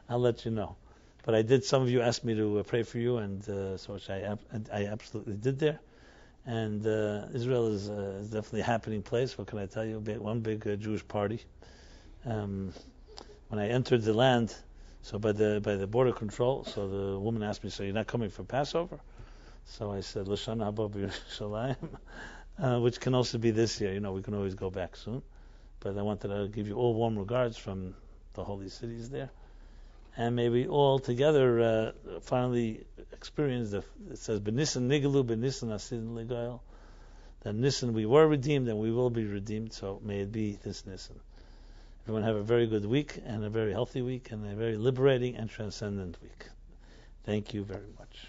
I'll let you know. But I did. Some of you asked me to pray for you, and so which I absolutely did there. And Israel is definitely a happening place. What can I tell you? One big Jewish party. When I entered the land, so by the border control, so the woman asked me, "So you're not coming for Passover?" So I said, "L'shana haba b'Yerushalayim," which can also be this year. We can always go back soon. But I wanted to give you all warm regards from the holy cities there. And may we all together finally experience it says, B'nisan nigalu, b'nisan asidin legael. That Nisan we were redeemed and we will be redeemed, so may it be this Nisan. Everyone have a very good week and a very healthy week and a very liberating and transcendent week. Thank you very much.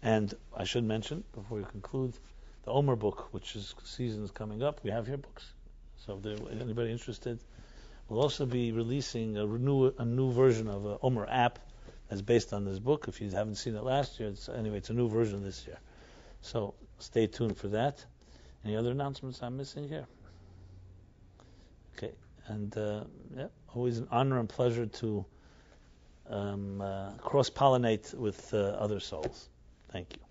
And I should mention, before we conclude, the Omer book, which is season is coming up. We have here books. So if there's anybody interested, we'll also be releasing a new version of an Omer app that's based on this book. If you haven't seen it last year, it's a new version this year. So stay tuned for that. Any other announcements I'm missing here? Okay. And always an honor and pleasure to cross-pollinate with other souls. Thank you.